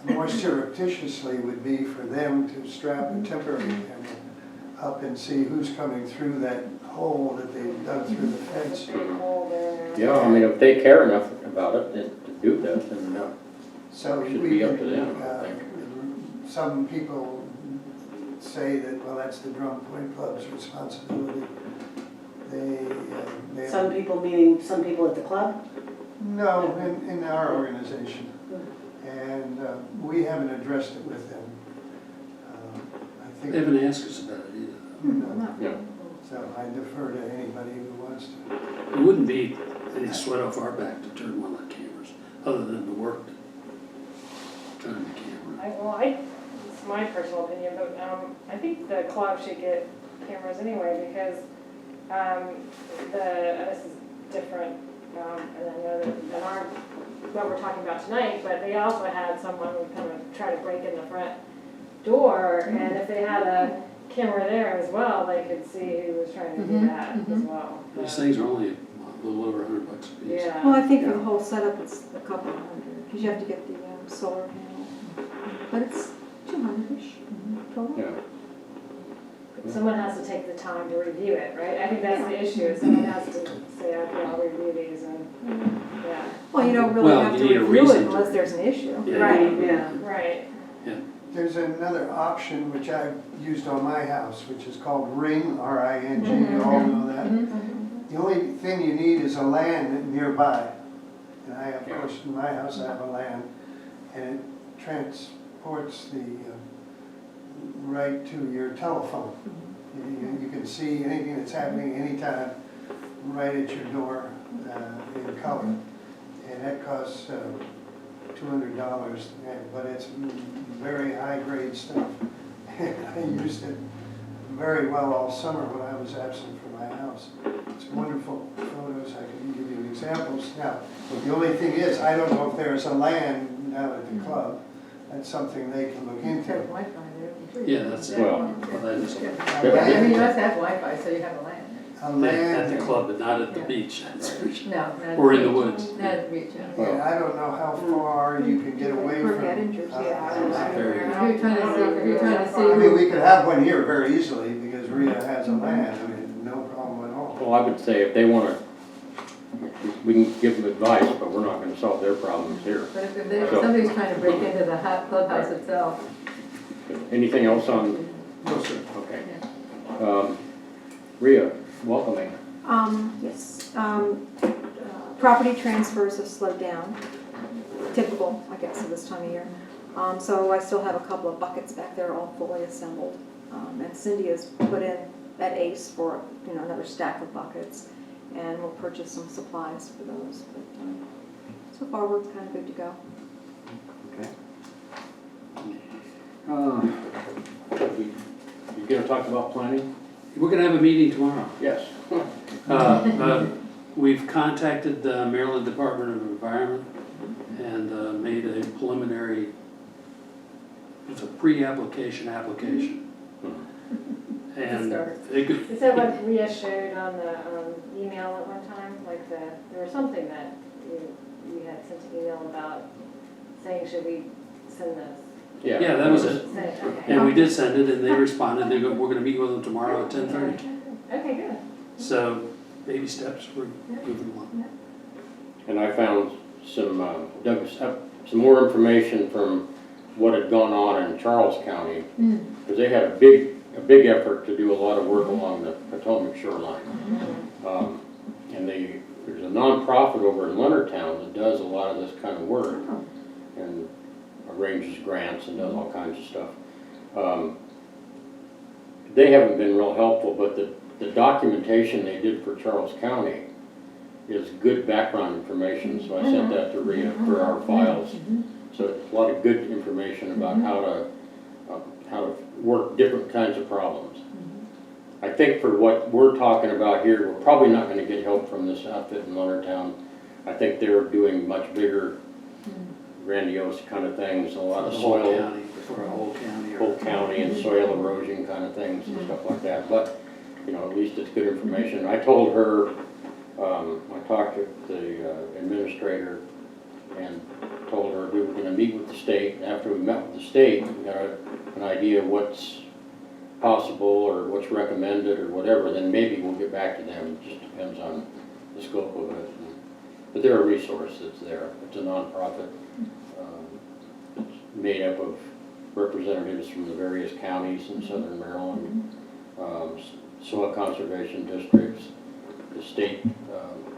[SPEAKER 3] More surreptitiously would be for them to strap a temporary camera up and see who's coming through that hole that they dug through the fence.
[SPEAKER 6] Big hole there.
[SPEAKER 1] Yeah, I mean, if they care enough about it to do that, then
[SPEAKER 3] So
[SPEAKER 1] it should
[SPEAKER 3] we
[SPEAKER 1] be up
[SPEAKER 3] can,
[SPEAKER 1] to them, I think.
[SPEAKER 3] some people say that, well, that's the Drum Point Club's responsibility. They
[SPEAKER 2] Some people, meaning some people at the club?
[SPEAKER 3] No, in our organization. And we haven't addressed it with them. I
[SPEAKER 5] They
[SPEAKER 3] think,
[SPEAKER 5] haven't asked us about it either.
[SPEAKER 3] no.
[SPEAKER 1] Yeah.
[SPEAKER 3] So I defer to anybody who wants to.
[SPEAKER 5] It wouldn't be any sweat off our back to turn one of the cameras, other than the work to turn the camera.
[SPEAKER 6] It's my personal opinion, but I think the club should get cameras anyway, because this is different, and I know that in our, what we're talking about tonight, but they also had someone kind of try to break in the front door, and if they had a camera there as well, they could see who was trying to do that as well.
[SPEAKER 5] These things are only a little over $100 a piece.
[SPEAKER 6] Yeah.
[SPEAKER 4] Well, I think for the whole setup, it's a couple hundred, because you have to get the solar panel. But it's 200-ish total.
[SPEAKER 1] Yeah.
[SPEAKER 6] Someone has to take the time to review it, right? I think that's the issue, someone has to say, okay, I'll review these, and, yeah.
[SPEAKER 4] Well, you don't really
[SPEAKER 5] Well,
[SPEAKER 4] have
[SPEAKER 5] you
[SPEAKER 4] to
[SPEAKER 5] need a
[SPEAKER 4] review
[SPEAKER 5] reason
[SPEAKER 4] it
[SPEAKER 5] to
[SPEAKER 4] unless
[SPEAKER 5] review
[SPEAKER 4] there's an issue.
[SPEAKER 5] Yeah.
[SPEAKER 2] Right, yeah.
[SPEAKER 6] Right.
[SPEAKER 3] There's another option which I've used on my house, which is called Ring, R-I-N-G, you all know that. The only thing you need is a LAN nearby. And I, of course, in my house, I have a LAN, and it transports the right to your telephone. You can see anything that's happening anytime, right at your door. in color. And that costs $200, but it's very high-grade stuff. And I used it very well all summer when I was absent from my house. It's wonderful photos, I can give you examples. Now, the only thing is, I don't know if there's a LAN down at the club. That's something they can look
[SPEAKER 7] You
[SPEAKER 3] into.
[SPEAKER 7] have Wi-Fi there.
[SPEAKER 5] Yeah, that's,
[SPEAKER 1] Well,
[SPEAKER 5] that is
[SPEAKER 7] Yeah, I mean, you must have Wi-Fi, so you have a LAN.
[SPEAKER 3] A
[SPEAKER 5] at
[SPEAKER 3] LAN,
[SPEAKER 5] the club, but not at the
[SPEAKER 7] Yeah.
[SPEAKER 5] beach. That's for sure.
[SPEAKER 7] No, not at
[SPEAKER 5] Or in the
[SPEAKER 7] beach.
[SPEAKER 5] woods.
[SPEAKER 7] Not at the beach, yeah.
[SPEAKER 3] and I don't know how far you can get away
[SPEAKER 4] For
[SPEAKER 3] from.
[SPEAKER 4] managers, yeah.
[SPEAKER 5] Very-
[SPEAKER 7] If you're trying to see, if you're trying to see.
[SPEAKER 3] I mean, we could have one here very easily because Rhea has a LAN, I mean, no problem at all.
[SPEAKER 1] Well, I would say if they wanna, we can give them advice, but we're not gonna solve their problems here.
[SPEAKER 7] But if somebody's trying to break into the clubhouse itself,
[SPEAKER 1] Anything else on,
[SPEAKER 3] No, sir.
[SPEAKER 1] okay. Rhea, welcoming.
[SPEAKER 4] Yes, property transfers have slowed down, typical, I guess, of this time of year. So I still have a couple of buckets back there all fully assembled. And Cindy has put in at Ace for, another stack of buckets, and we'll purchase some supplies for those. But so far, we're kind of good to go.
[SPEAKER 1] Okay. You gonna talk about planning?
[SPEAKER 5] We're gonna have a meeting tomorrow.
[SPEAKER 1] Yes.
[SPEAKER 5] We've contacted the Maryland Department of Environment and made a preliminary, it's a pre-application application. And they could.
[SPEAKER 6] Is that what Rhea showed on the email at one time? Like there was something that you had sent an email about saying, should we send this?
[SPEAKER 5] Yeah, that was it.
[SPEAKER 6] Say, okay.
[SPEAKER 5] And we did send it and they responded, we're gonna meet with them tomorrow at 10:30.
[SPEAKER 6] Okay, good.
[SPEAKER 5] So, baby steps, we're moving along.
[SPEAKER 1] And I found some, dug up some more information from what had gone on in Charles County. Because they had a big effort to do a lot of work along the Potomac shoreline. And there's a nonprofit over in Leonardtown that does a lot of this kind of work and arranges grants and does all kinds of stuff. They haven't been real helpful, but the documentation they did for Charles County is good background information, so I sent that to Rhea for our files. So it's a lot of good information about how to work different kinds of problems. I think for what we're talking about here, we're probably not gonna get help from this outfit in Leonardtown. I think they're doing much bigger, grandiose kind of things, a lot of soil,
[SPEAKER 5] For a whole county.
[SPEAKER 1] whole county and soil erosion kind of things and stuff like that. But, at least it's good information. I told her, I talked to the administrator and told her we were gonna meet with the state. And after we met with the state, we got an idea of what's possible or what's recommended or whatever, then maybe we'll get back to them. It just depends on the scope of it. But they're a resource that's there. It's a nonprofit. It's made up of representatives from the various counties in southern Maryland, soil conservation districts, the state,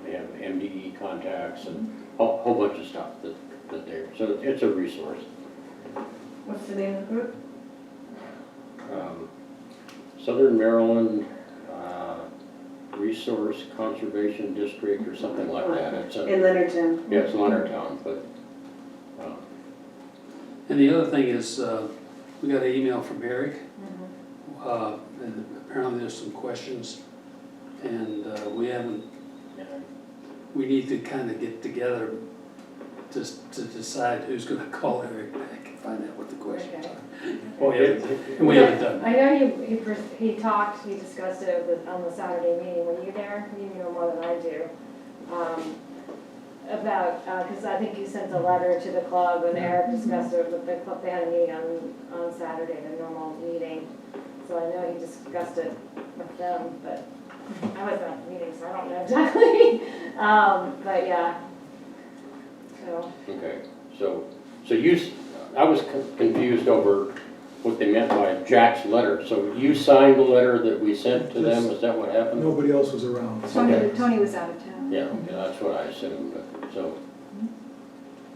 [SPEAKER 1] they have MDE contacts and a whole bunch of stuff that they're, so it's a resource.
[SPEAKER 2] What's the name of the group?
[SPEAKER 1] Southern Maryland Resource Conservation District or something like that. It's
[SPEAKER 2] In Leonardtown.
[SPEAKER 1] yeah, it's Leonardtown, but
[SPEAKER 5] And the other thing is, we got an email from Eric. And apparently there's some questions and we need to kind of get together just to decide who's gonna call Eric back and find out what the questions are. And we haven't done that.
[SPEAKER 6] I know he discussed it on the Saturday meeting. Were you there? You know more than I do. About, because I think you sent a letter to the club and Eric discussed it with the club. They had a meeting on Saturday, the normal meeting. So I know he discussed it with them, but I wasn't at the meeting, so I don't know exactly. But yeah. So.
[SPEAKER 1] okay. So I was confused over what they meant by Jack's letter. So you signed the letter that we sent to them? Is that what happened?
[SPEAKER 8] Nobody else was around.
[SPEAKER 4] Tony was out of town.
[SPEAKER 1] Yeah, okay, that's what I assumed, but, so,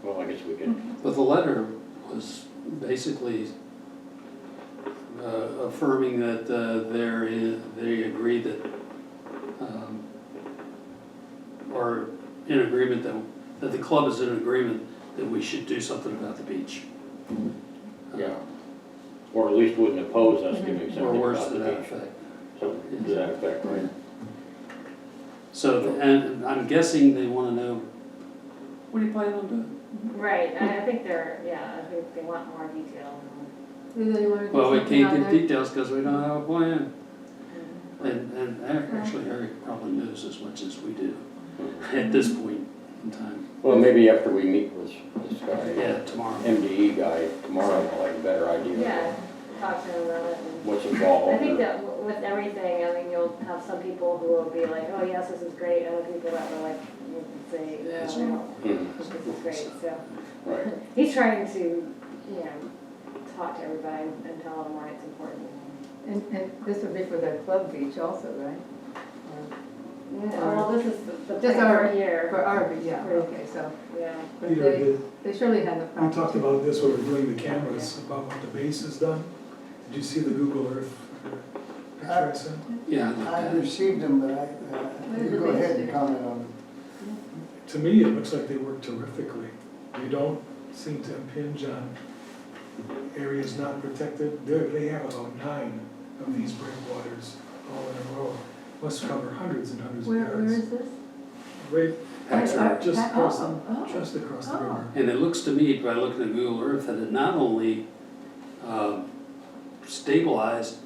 [SPEAKER 1] well, I guess we could,
[SPEAKER 5] But the letter was basically affirming that they agree that, or in agreement that the club is in agreement that we should do something about the beach.
[SPEAKER 1] Yeah. Or at least wouldn't oppose us doing
[SPEAKER 5] Or
[SPEAKER 1] something
[SPEAKER 5] worse
[SPEAKER 1] about
[SPEAKER 5] to
[SPEAKER 1] the
[SPEAKER 5] that
[SPEAKER 1] beach.
[SPEAKER 5] effect.
[SPEAKER 1] Something to that effect, right?
[SPEAKER 5] So, and I'm guessing they wanna know, what do you plan on doing?
[SPEAKER 6] Right, I think I think they want more detail.
[SPEAKER 7] Either they wanna do
[SPEAKER 5] Well, we
[SPEAKER 7] something
[SPEAKER 5] can't
[SPEAKER 7] on
[SPEAKER 5] give
[SPEAKER 7] their-
[SPEAKER 5] details because we don't have a plan. And actually Eric probably knows as much as we do at this point in time.
[SPEAKER 1] Well, maybe after we meet with this guy,
[SPEAKER 5] Yeah, tomorrow.
[SPEAKER 1] MDE guy, tomorrow, we'll have a better idea
[SPEAKER 6] Yeah,
[SPEAKER 1] of
[SPEAKER 6] talk to them about it. And
[SPEAKER 1] what's involved.
[SPEAKER 6] I think that with everything, I mean, you'll have some people who will be like, oh, yes, this is great, and other people that will like, you can say,
[SPEAKER 5] Yes.
[SPEAKER 6] no, no,
[SPEAKER 1] Mhm.
[SPEAKER 6] this is great, so.
[SPEAKER 1] Right.
[SPEAKER 6] He's trying to, you know, talk to everybody and tell them why it's important.
[SPEAKER 7] And this would be for the club beach also, right?
[SPEAKER 6] Well, this is the
[SPEAKER 7] Just
[SPEAKER 6] thing
[SPEAKER 7] our-
[SPEAKER 6] for here.
[SPEAKER 7] For our beach, yeah, okay, so,
[SPEAKER 6] Yeah.
[SPEAKER 7] but
[SPEAKER 8] Peter,
[SPEAKER 7] they surely had the
[SPEAKER 8] we
[SPEAKER 7] problem.
[SPEAKER 8] talked about this when we were doing the cameras, about what the base has done. Did you see the Google Earth picture I sent?
[SPEAKER 5] Yeah, I looked
[SPEAKER 3] I
[SPEAKER 5] at it.
[SPEAKER 3] received them, but you go ahead and comment on them.
[SPEAKER 8] To me, it looks like they work terrifically. They don't seem to impinge on areas not protected. They have about 9 of these breakwaters all in a row. Must cover hundreds and hundreds of
[SPEAKER 7] Where
[SPEAKER 8] yards.
[SPEAKER 7] is this?
[SPEAKER 8] Right,
[SPEAKER 5] Pax River.
[SPEAKER 8] just across,
[SPEAKER 7] Oh.
[SPEAKER 8] just across the
[SPEAKER 7] Oh.
[SPEAKER 8] river.
[SPEAKER 5] And it looks to me, by looking at Google Earth, that it not only stabilized,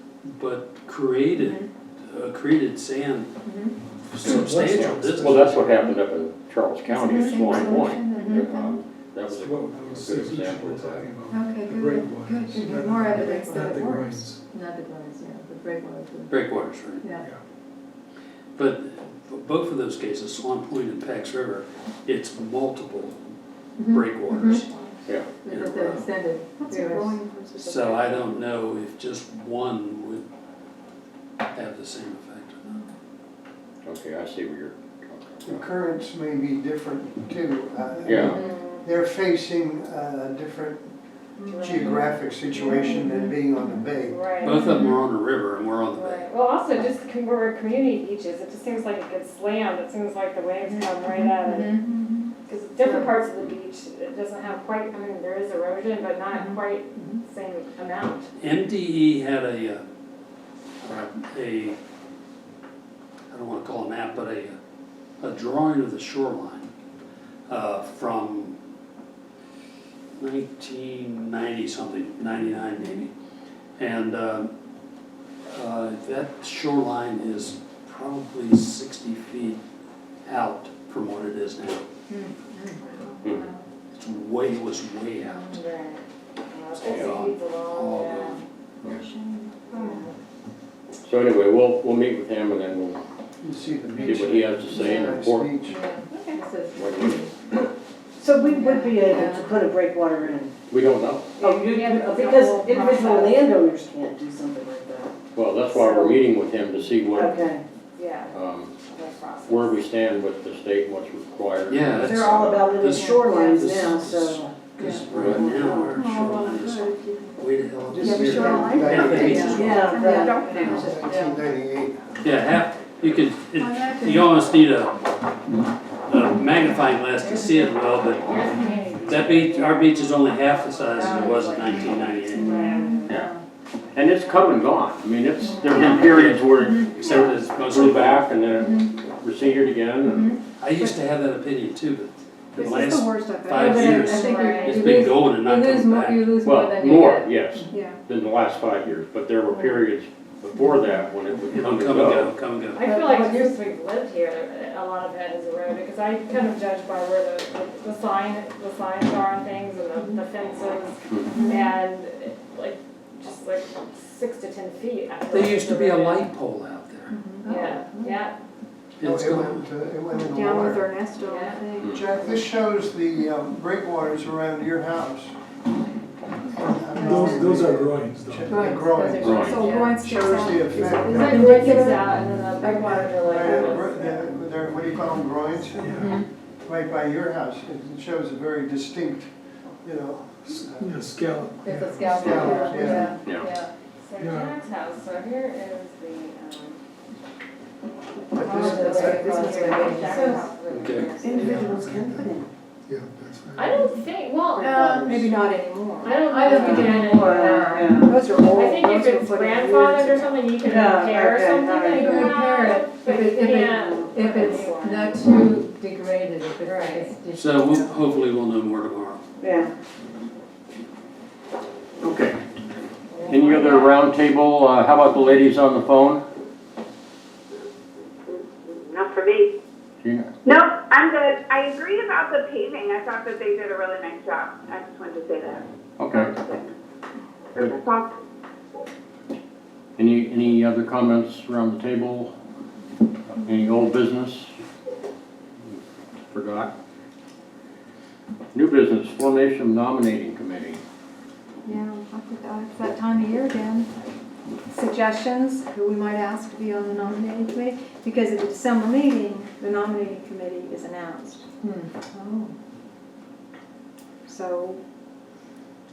[SPEAKER 5] but created sand substantial distance.
[SPEAKER 1] Well, that's what happened up in Charles County,
[SPEAKER 4] Is it
[SPEAKER 1] at
[SPEAKER 4] the
[SPEAKER 1] Swan
[SPEAKER 4] same
[SPEAKER 1] Point.
[SPEAKER 4] solution
[SPEAKER 1] That was
[SPEAKER 8] That's
[SPEAKER 1] a
[SPEAKER 8] what those
[SPEAKER 1] good
[SPEAKER 8] solutions
[SPEAKER 1] example
[SPEAKER 8] we're
[SPEAKER 1] of that.
[SPEAKER 8] talking about.
[SPEAKER 4] Okay,
[SPEAKER 8] The
[SPEAKER 4] good,
[SPEAKER 8] breakwaters,
[SPEAKER 4] good, good, more evidence that
[SPEAKER 8] not
[SPEAKER 4] it
[SPEAKER 8] the
[SPEAKER 4] works.
[SPEAKER 8] groins.
[SPEAKER 7] Not the groins, yeah, the breakwaters,
[SPEAKER 5] Breakwaters, right?
[SPEAKER 7] yeah.
[SPEAKER 5] But both of those cases, Swan Point and Pax River, it's multiple breakwaters.
[SPEAKER 1] Yeah.
[SPEAKER 7] Because they're extended.
[SPEAKER 4] What's
[SPEAKER 7] There
[SPEAKER 4] it
[SPEAKER 7] is-
[SPEAKER 4] going for?
[SPEAKER 5] So I don't know if just one would have the same effect or not.
[SPEAKER 1] Okay, I see where you're
[SPEAKER 3] The
[SPEAKER 1] talking about.
[SPEAKER 3] currents may be different too.
[SPEAKER 1] Yeah.
[SPEAKER 3] They're facing a different geographic situation than being on the bay.
[SPEAKER 6] Right.
[SPEAKER 5] Both of them are on the river and we're on the bay.
[SPEAKER 6] Right. Well, also, just where community beaches, it just seems like it gets slammed. It seems like the waves come right at it. Because different parts of the beach, it doesn't have quite, I mean, there is erosion, but not quite the same amount.
[SPEAKER 5] MDE had a, I don't wanna call it a map, but a drawing of the shoreline, from 1990 something, 99 maybe. And, that shoreline is probably 60 feet out from what it is now. It's way, it was way out.
[SPEAKER 6] Right.
[SPEAKER 5] It's
[SPEAKER 6] 50
[SPEAKER 5] all
[SPEAKER 6] feet
[SPEAKER 5] gone.
[SPEAKER 6] along,
[SPEAKER 5] All
[SPEAKER 6] yeah.
[SPEAKER 5] gone.
[SPEAKER 1] So anyway, we'll meet with him and then we'll
[SPEAKER 3] You see the
[SPEAKER 1] see
[SPEAKER 3] beach.
[SPEAKER 1] what he has to say and
[SPEAKER 3] Nice
[SPEAKER 1] report.
[SPEAKER 3] beach.
[SPEAKER 7] Yeah, this is-
[SPEAKER 1] What
[SPEAKER 2] So we would be able to put a breakwater in?
[SPEAKER 1] we don't know.
[SPEAKER 2] Oh,
[SPEAKER 6] Yeah, it's a
[SPEAKER 2] because
[SPEAKER 6] whole
[SPEAKER 2] individual
[SPEAKER 6] process.
[SPEAKER 2] landowners can't do something like that.
[SPEAKER 1] Well, that's why we're meeting with him to see what,
[SPEAKER 2] Okay.
[SPEAKER 6] Yeah,
[SPEAKER 1] um,
[SPEAKER 6] that process.
[SPEAKER 1] where we stand with the state and what's required.
[SPEAKER 5] Yeah, that's-
[SPEAKER 2] They're all about little
[SPEAKER 5] This-
[SPEAKER 2] shorelines
[SPEAKER 5] this-
[SPEAKER 2] now, so.
[SPEAKER 5] Because right now, our shoreline is way the hell up.
[SPEAKER 3] Just
[SPEAKER 4] have a
[SPEAKER 3] look at
[SPEAKER 4] shoreline?
[SPEAKER 5] Half the beach is gone.
[SPEAKER 2] Yeah,
[SPEAKER 4] Yeah,
[SPEAKER 2] right.
[SPEAKER 4] don't finish it.
[SPEAKER 3] 1998.
[SPEAKER 5] Yeah, half, you could, you almost need a magnifying glass to see it well, but that beach, our beach is only half the size as it was in 1998.
[SPEAKER 1] Yeah. And it's come and gone. I mean, there's been periods where
[SPEAKER 5] Except
[SPEAKER 1] it
[SPEAKER 5] it's
[SPEAKER 1] grew
[SPEAKER 5] mostly
[SPEAKER 1] back and then it receded again.
[SPEAKER 5] I used to have that opinion too, but the
[SPEAKER 4] This is the
[SPEAKER 5] last
[SPEAKER 4] worst I've
[SPEAKER 5] 5
[SPEAKER 4] ever.
[SPEAKER 7] I
[SPEAKER 5] years,
[SPEAKER 7] think
[SPEAKER 5] it's
[SPEAKER 7] you
[SPEAKER 5] been
[SPEAKER 7] lose-
[SPEAKER 5] going and not
[SPEAKER 7] you lose
[SPEAKER 5] coming
[SPEAKER 7] more-
[SPEAKER 5] back.
[SPEAKER 7] You lose more
[SPEAKER 1] Well,
[SPEAKER 7] than you
[SPEAKER 1] more,
[SPEAKER 7] get.
[SPEAKER 1] yes,
[SPEAKER 4] Yeah.
[SPEAKER 1] than the last 5 years, but there were periods before that when it would
[SPEAKER 5] It'll
[SPEAKER 1] come and
[SPEAKER 5] come and
[SPEAKER 1] go.
[SPEAKER 5] go, come and go.
[SPEAKER 6] I feel like since we've lived here, a lot of it is eroded, because I kind of judge by where the signs are and things, and the fences, and like, just like 6 to 10 feet. I feel
[SPEAKER 5] There
[SPEAKER 6] like
[SPEAKER 5] used to
[SPEAKER 6] it's
[SPEAKER 5] be a
[SPEAKER 6] eroded.
[SPEAKER 5] light pole out there.
[SPEAKER 6] Yeah, yeah.
[SPEAKER 3] No,
[SPEAKER 5] It's
[SPEAKER 3] it
[SPEAKER 5] gone.
[SPEAKER 3] went in the
[SPEAKER 4] Down with
[SPEAKER 3] water.
[SPEAKER 4] Ernesto, I think.
[SPEAKER 3] Jack, this shows the breakwaters around your house.
[SPEAKER 8] Those are groins though.
[SPEAKER 3] The
[SPEAKER 7] Groins,
[SPEAKER 3] groins.
[SPEAKER 7] those are groins,
[SPEAKER 4] So
[SPEAKER 7] yeah.
[SPEAKER 4] groin sticks
[SPEAKER 3] Shows
[SPEAKER 4] out.
[SPEAKER 3] the
[SPEAKER 4] Is
[SPEAKER 3] effect.
[SPEAKER 4] that
[SPEAKER 6] It's like it sticks
[SPEAKER 4] indicative?
[SPEAKER 6] out, and then the breakwaters are like.
[SPEAKER 3] What do you call them, groins?
[SPEAKER 8] Yeah,
[SPEAKER 3] Right by your house. It shows a very distinct, you know.
[SPEAKER 8] yeah, scallop.
[SPEAKER 7] It's a
[SPEAKER 8] yeah.
[SPEAKER 7] scalp,
[SPEAKER 3] Scalp,
[SPEAKER 7] yeah,
[SPEAKER 1] yeah.
[SPEAKER 7] yeah.
[SPEAKER 6] So
[SPEAKER 8] Yeah.
[SPEAKER 6] Jack's house, so here is the,
[SPEAKER 5] Okay.
[SPEAKER 2] Individuals can put in.
[SPEAKER 8] Yeah, that's fine.
[SPEAKER 6] I don't think, well,
[SPEAKER 4] Maybe not anymore.
[SPEAKER 6] I don't
[SPEAKER 7] I don't
[SPEAKER 6] think
[SPEAKER 7] think
[SPEAKER 6] it
[SPEAKER 7] anymore.
[SPEAKER 6] anymore.
[SPEAKER 4] Those are old.
[SPEAKER 6] I think if
[SPEAKER 4] those were
[SPEAKER 6] it's
[SPEAKER 4] put in
[SPEAKER 6] grandfathered or
[SPEAKER 4] years
[SPEAKER 6] something, you can
[SPEAKER 2] Yeah,
[SPEAKER 6] repair
[SPEAKER 2] okay,
[SPEAKER 6] something
[SPEAKER 2] alright.
[SPEAKER 6] that
[SPEAKER 7] You
[SPEAKER 6] you
[SPEAKER 7] can repair
[SPEAKER 6] have,
[SPEAKER 7] it
[SPEAKER 6] but you can't.
[SPEAKER 7] if it's not too degraded, if it's just.
[SPEAKER 5] So hopefully we'll know more tomorrow.
[SPEAKER 2] Yeah.
[SPEAKER 1] Okay. Any other roundtable? How about the ladies on the phone?
[SPEAKER 9] Not for me.
[SPEAKER 1] Gina?
[SPEAKER 9] Nope, I'm good. I agree about the paving. I thought that they did a really nice job. I just wanted to say that.
[SPEAKER 1] Okay.
[SPEAKER 9] That's all.
[SPEAKER 1] Any other comments around the table? Any old business? Forgot. New business, formation of nominating committee.
[SPEAKER 4] Yeah, I think it's that time of year again. Suggestions, who we might ask to be on the nominating committee, because at the December meeting, the nominating committee is announced.
[SPEAKER 7] Oh.
[SPEAKER 4] So,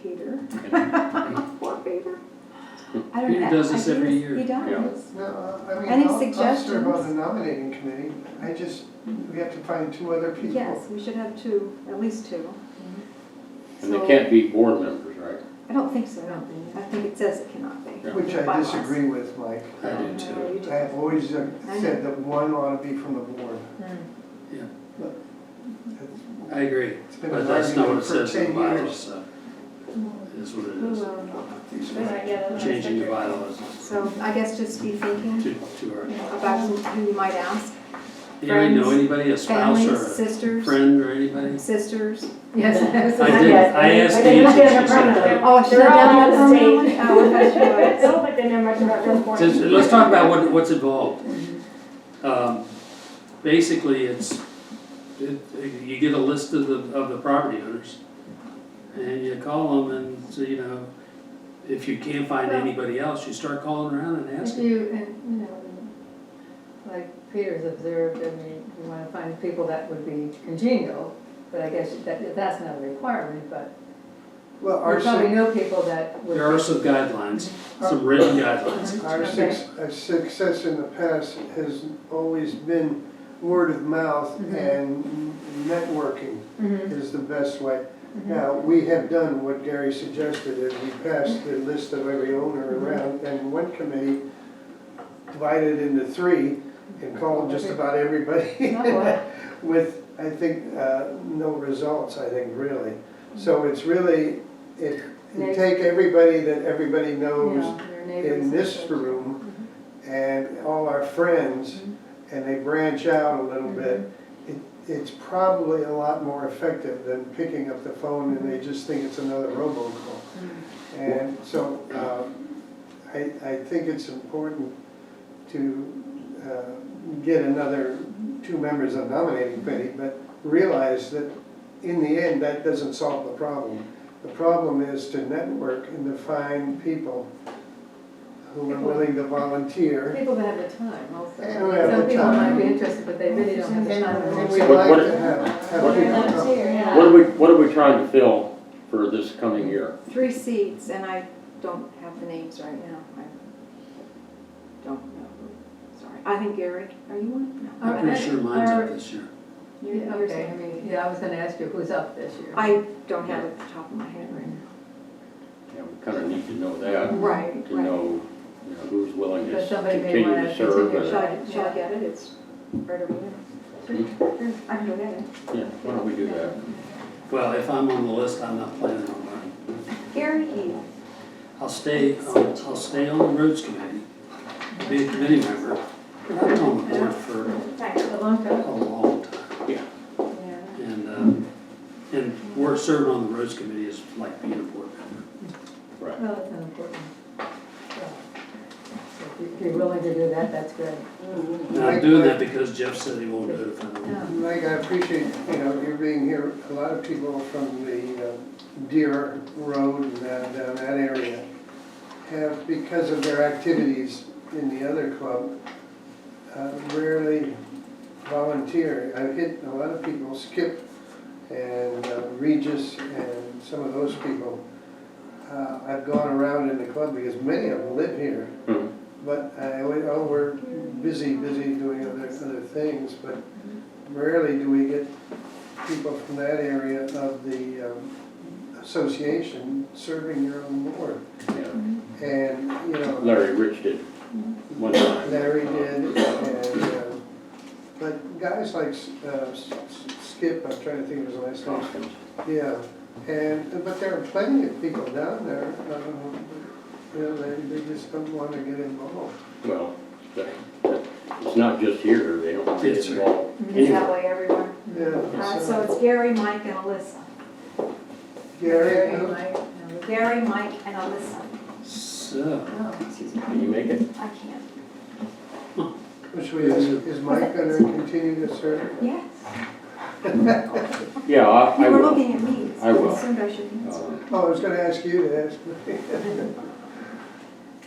[SPEAKER 4] Peter.
[SPEAKER 9] What favor?
[SPEAKER 4] I don't
[SPEAKER 5] Peter
[SPEAKER 4] know.
[SPEAKER 5] does this every year.
[SPEAKER 4] He does.
[SPEAKER 3] No, I mean,
[SPEAKER 4] Any
[SPEAKER 3] I'll serve
[SPEAKER 4] suggestions?
[SPEAKER 3] on the nominating committee. We have to find 2 other people.
[SPEAKER 4] Yes, we should have 2, at least 2.
[SPEAKER 1] And they
[SPEAKER 4] So-
[SPEAKER 1] can't be board members, right?
[SPEAKER 4] I don't think so.
[SPEAKER 7] I don't think so.
[SPEAKER 4] I think it says it cannot be.
[SPEAKER 1] Yeah.
[SPEAKER 3] Which I
[SPEAKER 4] Bylaws.
[SPEAKER 3] disagree with, Mike.
[SPEAKER 5] I do too.
[SPEAKER 3] I have always said that one ought to be from the board.
[SPEAKER 5] Yeah,
[SPEAKER 3] It's
[SPEAKER 5] I agree.
[SPEAKER 3] It's been
[SPEAKER 5] But
[SPEAKER 3] an
[SPEAKER 5] that's not what it
[SPEAKER 3] argument for
[SPEAKER 5] says in the
[SPEAKER 3] 10
[SPEAKER 5] bylaws,
[SPEAKER 3] years.
[SPEAKER 5] so it is what it
[SPEAKER 4] Who,
[SPEAKER 5] is. Changing the bylaws is
[SPEAKER 4] So I guess just be thinking
[SPEAKER 5] too hard.
[SPEAKER 4] about who you might ask.
[SPEAKER 5] You know anybody, a spouse or
[SPEAKER 4] Families,
[SPEAKER 5] a
[SPEAKER 4] sisters,
[SPEAKER 5] friend or anybody?
[SPEAKER 4] sisters.
[SPEAKER 7] Yes.
[SPEAKER 5] I did, I asked
[SPEAKER 2] I didn't
[SPEAKER 5] Nancy,
[SPEAKER 2] look at
[SPEAKER 5] she
[SPEAKER 2] it
[SPEAKER 5] said
[SPEAKER 2] permanently.
[SPEAKER 5] that.
[SPEAKER 4] Oh, she's
[SPEAKER 6] They're all
[SPEAKER 4] done
[SPEAKER 6] out
[SPEAKER 4] that
[SPEAKER 6] of state.
[SPEAKER 4] permanently? Oh, I thought she
[SPEAKER 6] I
[SPEAKER 4] was.
[SPEAKER 6] don't think they know much about this point.
[SPEAKER 5] Let's talk about what's involved. Basically, you get a list of the property owners, and you call them, and so, if you can't find anybody else, you start calling around and
[SPEAKER 7] If
[SPEAKER 5] asking.
[SPEAKER 7] you, like Peter's observed, I mean, you want to find people that would be congenial, but I guess that's not a requirement, but
[SPEAKER 3] Well,
[SPEAKER 7] you probably know people that would.
[SPEAKER 5] There are some guidelines, some written guidelines.
[SPEAKER 3] Our
[SPEAKER 7] Okay.
[SPEAKER 3] success in the past has always been word of mouth and networking
[SPEAKER 7] Mhm.
[SPEAKER 3] is the best way.
[SPEAKER 7] Mhm.
[SPEAKER 3] Now, we have done what Gary suggested, is we passed the list of every owner around, and one committee divided into 3 and called just about everybody
[SPEAKER 7] Oh, boy.
[SPEAKER 3] with, I think, no results, I think, really. So it's really, you take everybody that everybody knows
[SPEAKER 7] Yeah, your neighbors
[SPEAKER 3] in
[SPEAKER 7] and
[SPEAKER 3] this
[SPEAKER 7] such.
[SPEAKER 3] room and all our friends, and they branch out a little bit, it's probably a lot more effective than picking up the phone and they just think it's another robocall. And so I think it's important to get another 2 members of the nominating committee, but realize that in the end, that doesn't solve the problem. The problem is to network and to find people who are willing to volunteer.
[SPEAKER 7] People that have the time also.
[SPEAKER 3] They don't have
[SPEAKER 7] Some
[SPEAKER 3] the
[SPEAKER 7] people
[SPEAKER 3] time.
[SPEAKER 7] might be interested, but they really don't have the time.
[SPEAKER 3] And we'd
[SPEAKER 1] What-
[SPEAKER 3] like
[SPEAKER 1] what-
[SPEAKER 3] to have
[SPEAKER 1] what-
[SPEAKER 3] people
[SPEAKER 6] That's
[SPEAKER 3] come.
[SPEAKER 6] here, yeah.
[SPEAKER 1] What are we trying to fill for this coming year?
[SPEAKER 4] 3 seats, and I don't have the names right now. I don't know. Sorry. I think Gary, are you one? No.
[SPEAKER 5] I'm pretty sure mine's up this year.
[SPEAKER 7] Yeah, okay, I mean, yeah, I was gonna ask you who's up this year.
[SPEAKER 4] I don't have it at the top of my head right now.
[SPEAKER 1] Yeah, we kind of need to know that.
[SPEAKER 4] Right,
[SPEAKER 1] To
[SPEAKER 4] right.
[SPEAKER 1] know, who's willing to
[SPEAKER 7] But somebody may
[SPEAKER 1] continue
[SPEAKER 7] wanna
[SPEAKER 1] to serve.
[SPEAKER 7] continue.
[SPEAKER 1] and-
[SPEAKER 4] Shall I get it? It's right over there. Sure, I can go get it.
[SPEAKER 1] Yeah, why don't we do that?
[SPEAKER 5] Well, if I'm on the list, I'm not planning on running.
[SPEAKER 4] Gary Heath.
[SPEAKER 5] I'll stay on the roads committee, be a committee member. I've been on the board for
[SPEAKER 7] A long time.
[SPEAKER 5] a long time.
[SPEAKER 1] Yeah.
[SPEAKER 7] Yeah.
[SPEAKER 5] And we're serving on the roads committee is like being a board member.
[SPEAKER 1] Right.
[SPEAKER 7] Well, it's not important. So if you're willing to do that, that's good.
[SPEAKER 5] And I'm doing that because Jeff said he won't do it if I don't.
[SPEAKER 7] Yeah.
[SPEAKER 3] Mike, I appreciate, you being here. A lot of people from the Deer Road and down that area have, because of their activities in the other club, rarely volunteer. I've hit a lot of people, Skip and Regis and some of those people. I've gone around in the club because many of them live here.
[SPEAKER 1] Mhm.
[SPEAKER 3] but we're busy doing other things, but rarely do we get people from that area of the association serving your own board.
[SPEAKER 1] Yeah.
[SPEAKER 3] And, you know.
[SPEAKER 1] Larry Rich did one time.
[SPEAKER 3] Larry did, and, but guys like Skip, I'm trying to think of his last name.
[SPEAKER 1] Hoskins.
[SPEAKER 3] Yeah, but there are plenty of people down there, you know, they just don't want to get involved.
[SPEAKER 1] Well, it's not just here, they don't get
[SPEAKER 5] Yes, sir.
[SPEAKER 1] involved.
[SPEAKER 4] It's that way everywhere.
[SPEAKER 3] Yeah.
[SPEAKER 4] So it's Gary, Mike, and Alyssa.
[SPEAKER 3] Gary,
[SPEAKER 7] Mike, no,
[SPEAKER 4] Gary, Mike, and Alyssa.
[SPEAKER 5] So,
[SPEAKER 7] oh,
[SPEAKER 4] Excuse me,
[SPEAKER 1] Can you make it?
[SPEAKER 4] I can't.
[SPEAKER 3] which we, is Mike gonna continue to serve?
[SPEAKER 4] Yes.
[SPEAKER 1] Yeah, I
[SPEAKER 4] You were
[SPEAKER 1] will.
[SPEAKER 4] looking at me,
[SPEAKER 1] I
[SPEAKER 4] so
[SPEAKER 1] will.
[SPEAKER 4] I assumed I should answer.
[SPEAKER 3] Oh, I was gonna ask you to ask me.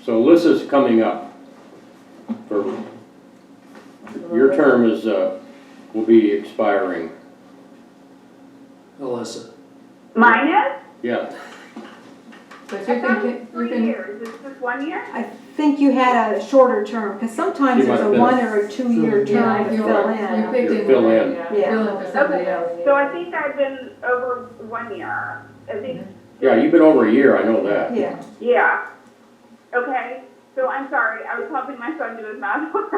[SPEAKER 1] So Alyssa's coming up for, your term is, will be expiring.
[SPEAKER 5] Alyssa,
[SPEAKER 9] Mine is?
[SPEAKER 1] Yeah,
[SPEAKER 7] but
[SPEAKER 9] I
[SPEAKER 7] you
[SPEAKER 9] thought it
[SPEAKER 7] can,
[SPEAKER 9] was
[SPEAKER 7] you
[SPEAKER 9] 3
[SPEAKER 7] can,
[SPEAKER 9] years, is this 1 year?
[SPEAKER 4] I think you had a shorter term, because sometimes
[SPEAKER 1] You might
[SPEAKER 4] there's a
[SPEAKER 1] have been
[SPEAKER 4] 1 or a 2 year
[SPEAKER 7] yeah,
[SPEAKER 4] term to
[SPEAKER 7] you
[SPEAKER 4] fill
[SPEAKER 7] you
[SPEAKER 4] in.
[SPEAKER 7] picked
[SPEAKER 1] You
[SPEAKER 7] it.
[SPEAKER 1] fill in.
[SPEAKER 4] Yeah.
[SPEAKER 7] Fill in for somebody else.
[SPEAKER 9] So I think I've been over 1 year, I think,
[SPEAKER 1] yeah, you've been over a year, I know that.
[SPEAKER 4] Yeah.
[SPEAKER 9] yeah. Okay, so I'm sorry, I was helping my son do his math work.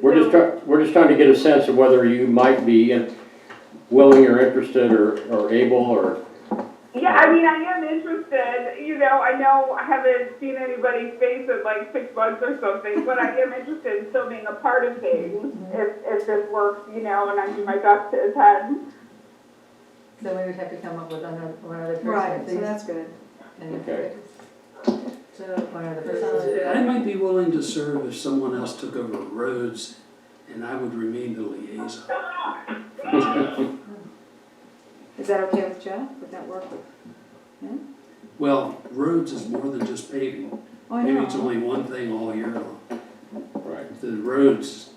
[SPEAKER 1] We're just trying to get a sense of whether you might be willing or interested or able or,
[SPEAKER 9] Yeah, I mean, I am interested, you know I haven't seen anybody's face in like 6 months or something, but I am interested in still being a part of things if this works, you know, and I do my best to attend.
[SPEAKER 7] So we would have to come up with one other person.
[SPEAKER 4] Right,
[SPEAKER 7] at
[SPEAKER 4] so
[SPEAKER 7] least.
[SPEAKER 4] that's good.
[SPEAKER 7] And if
[SPEAKER 1] Okay.
[SPEAKER 7] So one other person.
[SPEAKER 5] I might be willing to serve if someone else took over roads, and I would remain the liaison.
[SPEAKER 4] Is that okay with Jeff? Would that work with him?
[SPEAKER 5] Well, roads is more than just paving.
[SPEAKER 4] Oh, I
[SPEAKER 5] Maybe it's
[SPEAKER 4] know.
[SPEAKER 5] only one thing all year long.
[SPEAKER 1] right.
[SPEAKER 5] The roads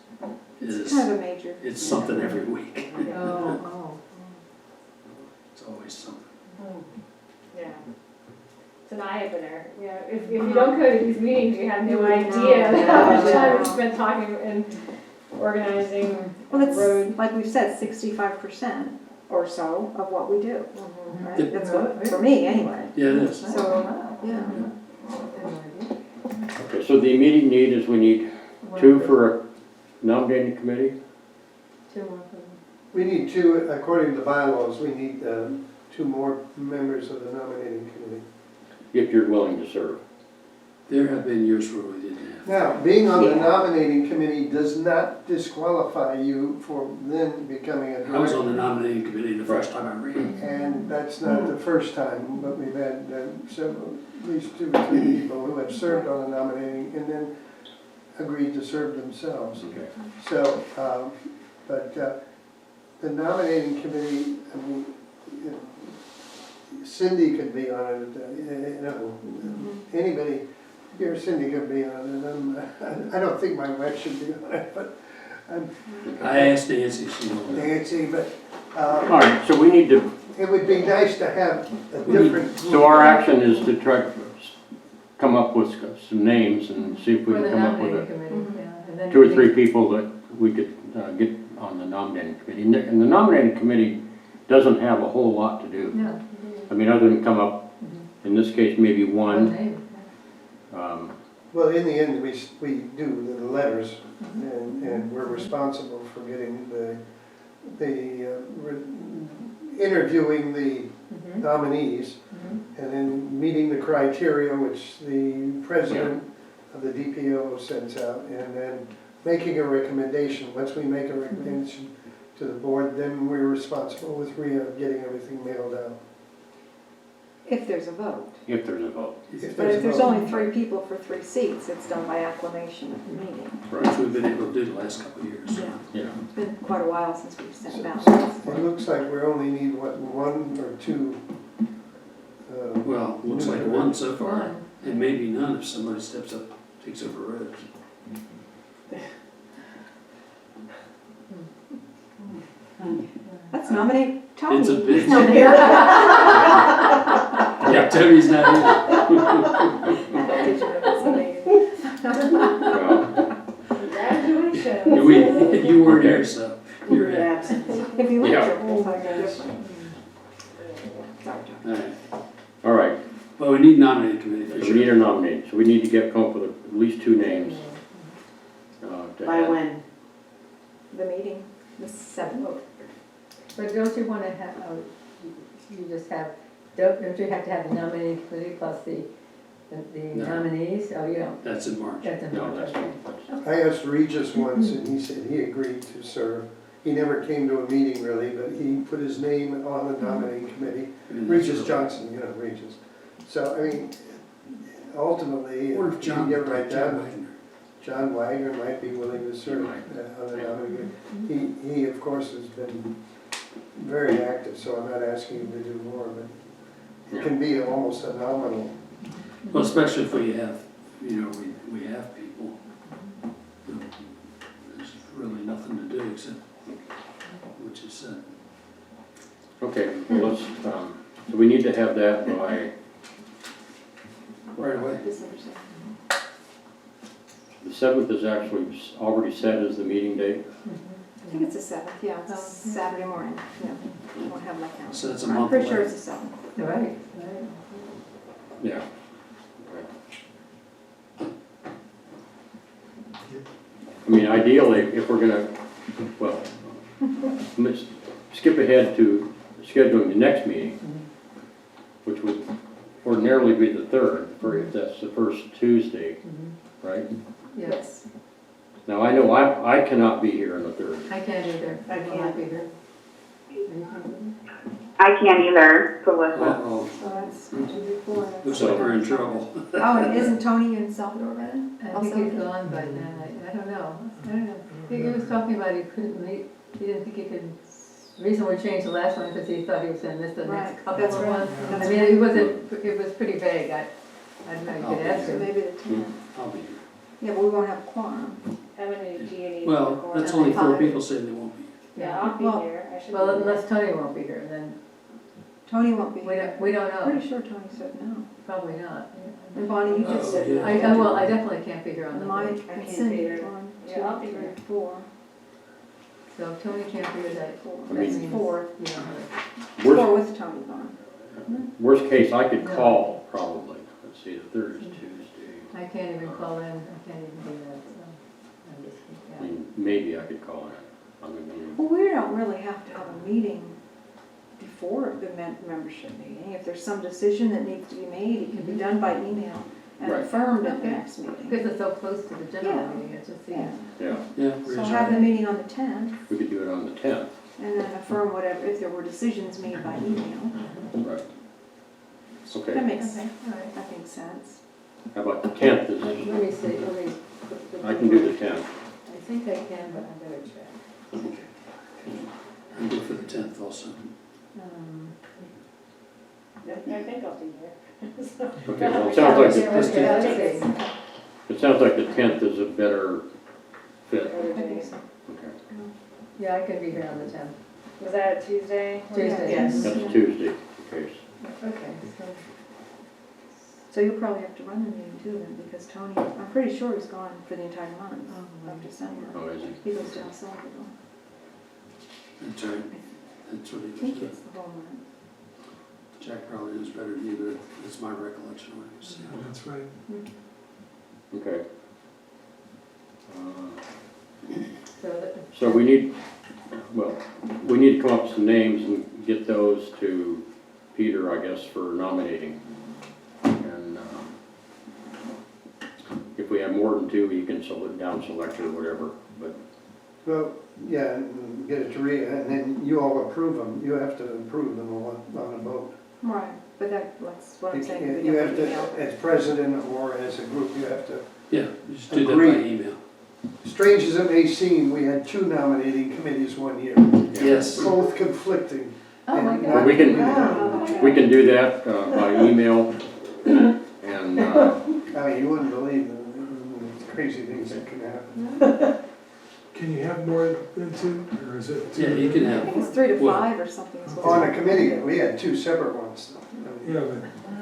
[SPEAKER 4] It's
[SPEAKER 5] is,
[SPEAKER 4] kind of a major.
[SPEAKER 5] it's something every week.
[SPEAKER 7] Oh,
[SPEAKER 5] It's always something.
[SPEAKER 6] Yeah. It's an eye-opener, you know, if you don't go to these meetings, you have no
[SPEAKER 4] I
[SPEAKER 6] idea
[SPEAKER 4] know.
[SPEAKER 6] how much time
[SPEAKER 4] Yeah.
[SPEAKER 6] is spent talking and organizing
[SPEAKER 4] Well, it's,
[SPEAKER 6] road.
[SPEAKER 4] like we've said, 65% or so of what we do,
[SPEAKER 6] Mhm.
[SPEAKER 4] right? That's what, for me, anyway.
[SPEAKER 5] Yeah, it is.
[SPEAKER 7] oh.
[SPEAKER 4] So,
[SPEAKER 7] Wow.
[SPEAKER 4] yeah.
[SPEAKER 1] Okay, so the immediate need is we need 2 for a nominating committee?
[SPEAKER 7] 2 more for them.
[SPEAKER 3] We need 2, according to the bylaws, we need 2 more members of the nominating committee.
[SPEAKER 1] If you're willing to serve.
[SPEAKER 5] There have been years where we didn't have.
[SPEAKER 3] Now, being on the
[SPEAKER 4] Yeah.
[SPEAKER 3] nominating committee does not disqualify you for then becoming a
[SPEAKER 5] I was on the
[SPEAKER 3] director.
[SPEAKER 5] nominating committee the first time I ran.
[SPEAKER 3] And that's not the first time, but we've had several, at least 2 or 3 people who have served on the nominating and then agreed to serve themselves.
[SPEAKER 1] Okay.
[SPEAKER 3] So, the nominating committee, I mean, you know, Cindy could be on it, you know, anybody here, Cindy could be on it. I don't think my wife should be on it, but
[SPEAKER 5] I asked Nancy, she wanted.
[SPEAKER 3] Nancy, but
[SPEAKER 1] All right, so we need to,
[SPEAKER 3] it would be nice to have a different.
[SPEAKER 1] so our action is to try to come up with some names and see if we
[SPEAKER 7] For
[SPEAKER 1] can
[SPEAKER 7] the
[SPEAKER 1] come up with
[SPEAKER 7] nominating committee, yeah. And then
[SPEAKER 1] 2 or
[SPEAKER 7] we-
[SPEAKER 1] 3 people that we could get on the nominating committee. And the nominating committee doesn't have a whole lot to do.
[SPEAKER 7] No.
[SPEAKER 1] I mean, other than come up, in this case, maybe
[SPEAKER 7] One
[SPEAKER 1] one.
[SPEAKER 7] name.
[SPEAKER 3] Well, in the end, we do the letters, and we're responsible for getting interviewing the nominees, and then meeting the criteria which the president of the DPO sends out, and then making a recommendation. Once we make a recommendation to the board, then we're responsible with Rhea of getting everything mailed out.
[SPEAKER 4] If there's a vote.
[SPEAKER 1] If there's a vote.
[SPEAKER 4] But if there's
[SPEAKER 3] a vote.
[SPEAKER 4] only 3 people for 3 seats, it's done by acclamation at the meeting.
[SPEAKER 5] Which we've been able to do the last couple of years.
[SPEAKER 4] Yeah.
[SPEAKER 1] Yeah.
[SPEAKER 4] It's been quite a while since we've sent ballots.
[SPEAKER 3] It looks like we only need, what, 1 or 2?
[SPEAKER 5] Well, looks like one so far,
[SPEAKER 7] One.
[SPEAKER 5] and maybe none if somebody steps up, takes over roads.
[SPEAKER 4] Let's nominate Tony.
[SPEAKER 5] It's a big-
[SPEAKER 4] He's nominated.
[SPEAKER 1] Yeah,
[SPEAKER 5] Tony's not
[SPEAKER 1] Well,
[SPEAKER 6] Congratulations.
[SPEAKER 5] here. You weren't
[SPEAKER 1] Okay.
[SPEAKER 5] here, so you're in.
[SPEAKER 4] If you
[SPEAKER 1] Yeah.
[SPEAKER 4] look, we'll find out different. Sorry, John.
[SPEAKER 5] All right.
[SPEAKER 1] all right,
[SPEAKER 5] Well, we need nominating committee for
[SPEAKER 1] so we
[SPEAKER 5] sure.
[SPEAKER 1] need a nominate, so we need to come up with at least 2 names. to
[SPEAKER 2] By
[SPEAKER 1] add.
[SPEAKER 2] when?
[SPEAKER 4] The meeting, the 7th.
[SPEAKER 7] But don't you wanna have, you just have, don't you have to have the nominating committee plus the
[SPEAKER 5] No.
[SPEAKER 7] nominees? Oh, you don't,
[SPEAKER 5] That's in March.
[SPEAKER 7] that's in
[SPEAKER 1] No,
[SPEAKER 7] March,
[SPEAKER 1] that's,
[SPEAKER 7] okay.
[SPEAKER 1] that's,
[SPEAKER 3] I asked Regis once, and he said he agreed to serve. He never came to a meeting really, but he put his name on the nominating committee.
[SPEAKER 5] I mean, that's
[SPEAKER 3] Regis
[SPEAKER 5] really-
[SPEAKER 3] Johnson, you know, Regis. So, I mean, ultimately,
[SPEAKER 5] Or
[SPEAKER 3] if
[SPEAKER 5] if
[SPEAKER 3] you
[SPEAKER 5] John,
[SPEAKER 3] get right
[SPEAKER 5] John
[SPEAKER 3] down,
[SPEAKER 5] Wagner.
[SPEAKER 3] John Wagner might be willing to serve
[SPEAKER 1] might.
[SPEAKER 3] on the nominating committee. He, of course, has been very active, so I'm not asking him to do more, but it can be almost a nominal.
[SPEAKER 5] Well, especially if we have, you know, we have people. There's really nothing to do except what you said.
[SPEAKER 1] okay, well, let's, so we need to have that by,
[SPEAKER 5] Right away.
[SPEAKER 4] December 7th.
[SPEAKER 1] the 7th is actually already set as the meeting date.
[SPEAKER 4] I think it's the 7th, yeah, it's a Saturday morning, yeah. I don't have my calendar.
[SPEAKER 5] So that's a
[SPEAKER 4] I'm
[SPEAKER 5] month
[SPEAKER 4] pretty sure
[SPEAKER 5] away.
[SPEAKER 4] it's the 7th.
[SPEAKER 7] Right, right.
[SPEAKER 1] Yeah. I mean, ideally, if we're gonna, well, let's skip ahead to scheduling the next meeting, which would ordinarily be the 3rd, if that's the first Tuesday, right?
[SPEAKER 7] Yes,
[SPEAKER 1] Now, I know I cannot be here on the 3rd.
[SPEAKER 7] I can't either.
[SPEAKER 2] I
[SPEAKER 7] will
[SPEAKER 2] can't.
[SPEAKER 7] not be here.
[SPEAKER 9] I can't either, Melissa.
[SPEAKER 5] Uh-oh,
[SPEAKER 4] So that's 2 before.
[SPEAKER 5] looks like we're in trouble.
[SPEAKER 4] Oh, and isn't Tony in Salvador then?
[SPEAKER 7] I think he's gone by then, I don't know, He was talking about he couldn't meet, he didn't think he could, the reason we changed the last one because he thought he was gonna miss the next
[SPEAKER 4] Right,
[SPEAKER 7] couple
[SPEAKER 4] that's
[SPEAKER 7] of
[SPEAKER 4] right.
[SPEAKER 7] ones.
[SPEAKER 4] That's
[SPEAKER 7] I mean,
[SPEAKER 4] right.
[SPEAKER 7] it was pretty vague, I don't know, you could ask
[SPEAKER 4] So
[SPEAKER 7] him.
[SPEAKER 4] maybe the 10th.
[SPEAKER 5] I'll be here.
[SPEAKER 4] Yeah, but we won't have a quorum.
[SPEAKER 6] How many do you need?
[SPEAKER 5] Well,
[SPEAKER 6] for
[SPEAKER 5] that's
[SPEAKER 6] that?
[SPEAKER 5] only 4
[SPEAKER 4] 5.
[SPEAKER 5] people saying they won't be here.
[SPEAKER 6] Yeah, I'll be
[SPEAKER 4] Well-
[SPEAKER 6] here. I should be
[SPEAKER 7] Well,
[SPEAKER 6] here.
[SPEAKER 7] unless Tony won't be here, then
[SPEAKER 4] Tony won't be
[SPEAKER 7] we
[SPEAKER 4] here.
[SPEAKER 7] don't, we don't know,
[SPEAKER 4] Pretty sure Tony said no.
[SPEAKER 7] probably not.
[SPEAKER 4] And Bonnie, you just said no.
[SPEAKER 7] I definitely can't be here on the
[SPEAKER 4] Mike
[SPEAKER 7] third.
[SPEAKER 4] and
[SPEAKER 6] can't
[SPEAKER 4] Cindy,
[SPEAKER 6] be here.
[SPEAKER 4] 1, 2,
[SPEAKER 6] Yeah, I'll be
[SPEAKER 4] 3,
[SPEAKER 6] here.
[SPEAKER 4] 4.
[SPEAKER 7] So if Tony can't be here, that,
[SPEAKER 4] 4.
[SPEAKER 1] I
[SPEAKER 4] That's
[SPEAKER 1] mean-
[SPEAKER 4] 4.
[SPEAKER 7] you know,
[SPEAKER 1] Worst,
[SPEAKER 4] 4 with Tony gone.
[SPEAKER 1] worst case, I could call, probably. Let's see, the 3rd is Tuesday.
[SPEAKER 7] I can't even call in, I can't even do that, so. I'm just,
[SPEAKER 1] I
[SPEAKER 7] yeah.
[SPEAKER 1] mean, maybe I could call it. I mean,
[SPEAKER 4] Well, we don't really have to have a meeting before the membership meeting. If there's some decision that needs to be made, it can be done by email and
[SPEAKER 1] Right.
[SPEAKER 4] affirmed at the
[SPEAKER 7] Okay.
[SPEAKER 4] next meeting.
[SPEAKER 7] Because it's so close to the
[SPEAKER 4] Yeah.
[SPEAKER 7] general meeting, it's just,
[SPEAKER 4] Yeah.
[SPEAKER 1] yeah,
[SPEAKER 5] Yeah,
[SPEAKER 4] So
[SPEAKER 5] raise
[SPEAKER 4] have
[SPEAKER 5] our-
[SPEAKER 4] the meeting on the 10th
[SPEAKER 1] we could do it on the 10th,
[SPEAKER 4] and then affirm whatever, if there were decisions made by email.
[SPEAKER 1] right?
[SPEAKER 4] That
[SPEAKER 1] Okay,
[SPEAKER 4] makes,
[SPEAKER 7] okay, all right.
[SPEAKER 4] that makes sense.
[SPEAKER 1] how about the 10th is,
[SPEAKER 7] Let me see, let me.
[SPEAKER 1] I can do the 10th.
[SPEAKER 7] I think I can, but I better check.
[SPEAKER 5] I'm good for the 10th also.
[SPEAKER 6] I think I'll be here.
[SPEAKER 1] Okay, well, it sounds like,
[SPEAKER 5] Let's do
[SPEAKER 7] Let's
[SPEAKER 5] that.
[SPEAKER 7] see.
[SPEAKER 1] it sounds like the 10th is a better fit.
[SPEAKER 6] Other
[SPEAKER 4] I think
[SPEAKER 6] days.
[SPEAKER 4] so.
[SPEAKER 1] Okay,
[SPEAKER 7] Yeah, I could be here on the 10th.
[SPEAKER 6] Was that Tuesday?
[SPEAKER 7] Tuesday.
[SPEAKER 2] Yes.
[SPEAKER 1] that's Tuesday, okay.
[SPEAKER 7] Okay, so,
[SPEAKER 4] So you'll probably have to run the meeting too then, because Tony, I'm pretty sure he's gone for the entire month of December.
[SPEAKER 1] Oh, is it?
[SPEAKER 4] He goes to El Salvador.
[SPEAKER 5] That's right. That's what
[SPEAKER 4] I
[SPEAKER 5] he
[SPEAKER 4] think
[SPEAKER 5] was doing.
[SPEAKER 4] it's the whole month.
[SPEAKER 5] Jack probably knows better than you, but it's my recollection of what he was saying.
[SPEAKER 8] That's right.
[SPEAKER 1] Okay.
[SPEAKER 7] so that,
[SPEAKER 1] So we need, well, we need to come up with some names and get those to Peter, I guess, for nominating. And if we have more than 2, you can down select or whatever, but,
[SPEAKER 3] Well, yeah, and get it to Rita, and then you all approve them. You have to approve them on a vote.
[SPEAKER 4] Right, but that's what I'm
[SPEAKER 3] You
[SPEAKER 4] saying.
[SPEAKER 3] can't-
[SPEAKER 4] we
[SPEAKER 3] you
[SPEAKER 4] don't
[SPEAKER 3] have
[SPEAKER 4] email.
[SPEAKER 3] to, as president or as a group, you have to,
[SPEAKER 5] Yeah, you just do that by
[SPEAKER 3] Agreed.
[SPEAKER 5] email.
[SPEAKER 3] strange as it may seem, we had 2 nominating committees one year,
[SPEAKER 5] Yes.
[SPEAKER 3] both conflicting.
[SPEAKER 7] oh my
[SPEAKER 3] and
[SPEAKER 1] But
[SPEAKER 7] God.
[SPEAKER 1] we can,
[SPEAKER 4] Wow.
[SPEAKER 1] we can do that by email, and,
[SPEAKER 3] I mean, you wouldn't believe the crazy things that can happen.
[SPEAKER 8] Can you have more than 2, or is it 2?
[SPEAKER 5] Yeah, you can
[SPEAKER 4] I
[SPEAKER 5] have,
[SPEAKER 4] think it's 3 to
[SPEAKER 5] Well-
[SPEAKER 4] 5 or something. is what
[SPEAKER 3] On
[SPEAKER 4] it's-
[SPEAKER 3] a committee, we had 2 separate ones. I mean,
[SPEAKER 8] Yeah,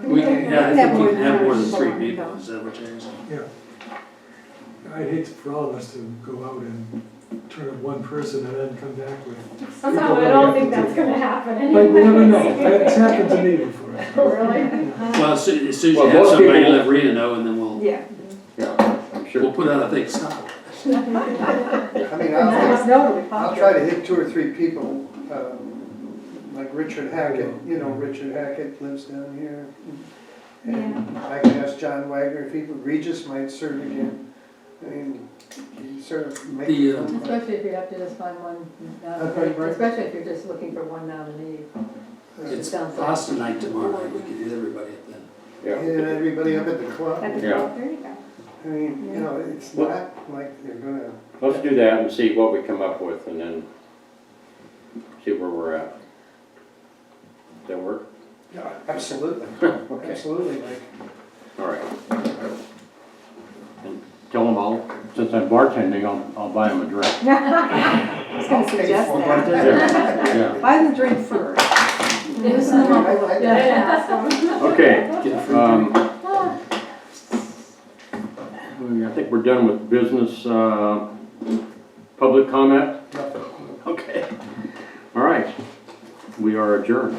[SPEAKER 8] but
[SPEAKER 5] Yeah, I
[SPEAKER 4] Have
[SPEAKER 5] think
[SPEAKER 4] more
[SPEAKER 5] you can
[SPEAKER 4] than
[SPEAKER 5] have more than
[SPEAKER 4] one.
[SPEAKER 5] three people, is that what you're saying?
[SPEAKER 8] Yeah. I'd hate for all of us to go out and turn up one person and then come back with.
[SPEAKER 6] No, I don't think that's gonna happen
[SPEAKER 8] But you never know,
[SPEAKER 6] anyway.
[SPEAKER 8] it's happened to me before.
[SPEAKER 6] Really?
[SPEAKER 5] Well, as soon as you
[SPEAKER 1] Well,
[SPEAKER 5] have
[SPEAKER 1] most
[SPEAKER 5] somebody,
[SPEAKER 1] people-
[SPEAKER 5] let Rita know, and then we'll,
[SPEAKER 4] Yeah.
[SPEAKER 1] Yeah, I'm sure.
[SPEAKER 5] we'll put out a big stop.
[SPEAKER 3] I mean, I'll try to hit 2 or 3 people, like Richard Hackett, you know, Richard Hackett lives down here. And I can ask John Wagner if he would, Regis might serve again. I mean, he sort of make.
[SPEAKER 5] The,
[SPEAKER 7] Especially if you have to just find one
[SPEAKER 3] Okay,
[SPEAKER 7] nominee,
[SPEAKER 3] right.
[SPEAKER 7] especially if you're just looking for one nominee.
[SPEAKER 5] It's
[SPEAKER 7] Sounds like-
[SPEAKER 5] Austin night tomorrow night, we can get everybody up then.
[SPEAKER 3] And everybody up at the club.
[SPEAKER 4] At the
[SPEAKER 1] Yeah.
[SPEAKER 4] club, there you go.
[SPEAKER 3] I mean, you know, it's not like they're gonna.
[SPEAKER 1] Let's do that and see what we come up with and then see where we're at. Does that work?
[SPEAKER 3] Yeah, absolutely,
[SPEAKER 1] Okay,
[SPEAKER 3] absolutely, Mike.
[SPEAKER 1] all right. And tell them since I'm bartending, I'll buy them a drink.
[SPEAKER 4] I was gonna suggest
[SPEAKER 3] for
[SPEAKER 4] that.
[SPEAKER 1] Yeah,
[SPEAKER 4] Buy them a drink first. Loosen them up a little.
[SPEAKER 1] yeah. Okay,
[SPEAKER 5] Get a free drink.
[SPEAKER 1] I think we're done with business, public comment?
[SPEAKER 3] Nothing.
[SPEAKER 1] Okay. All right, we are adjourned.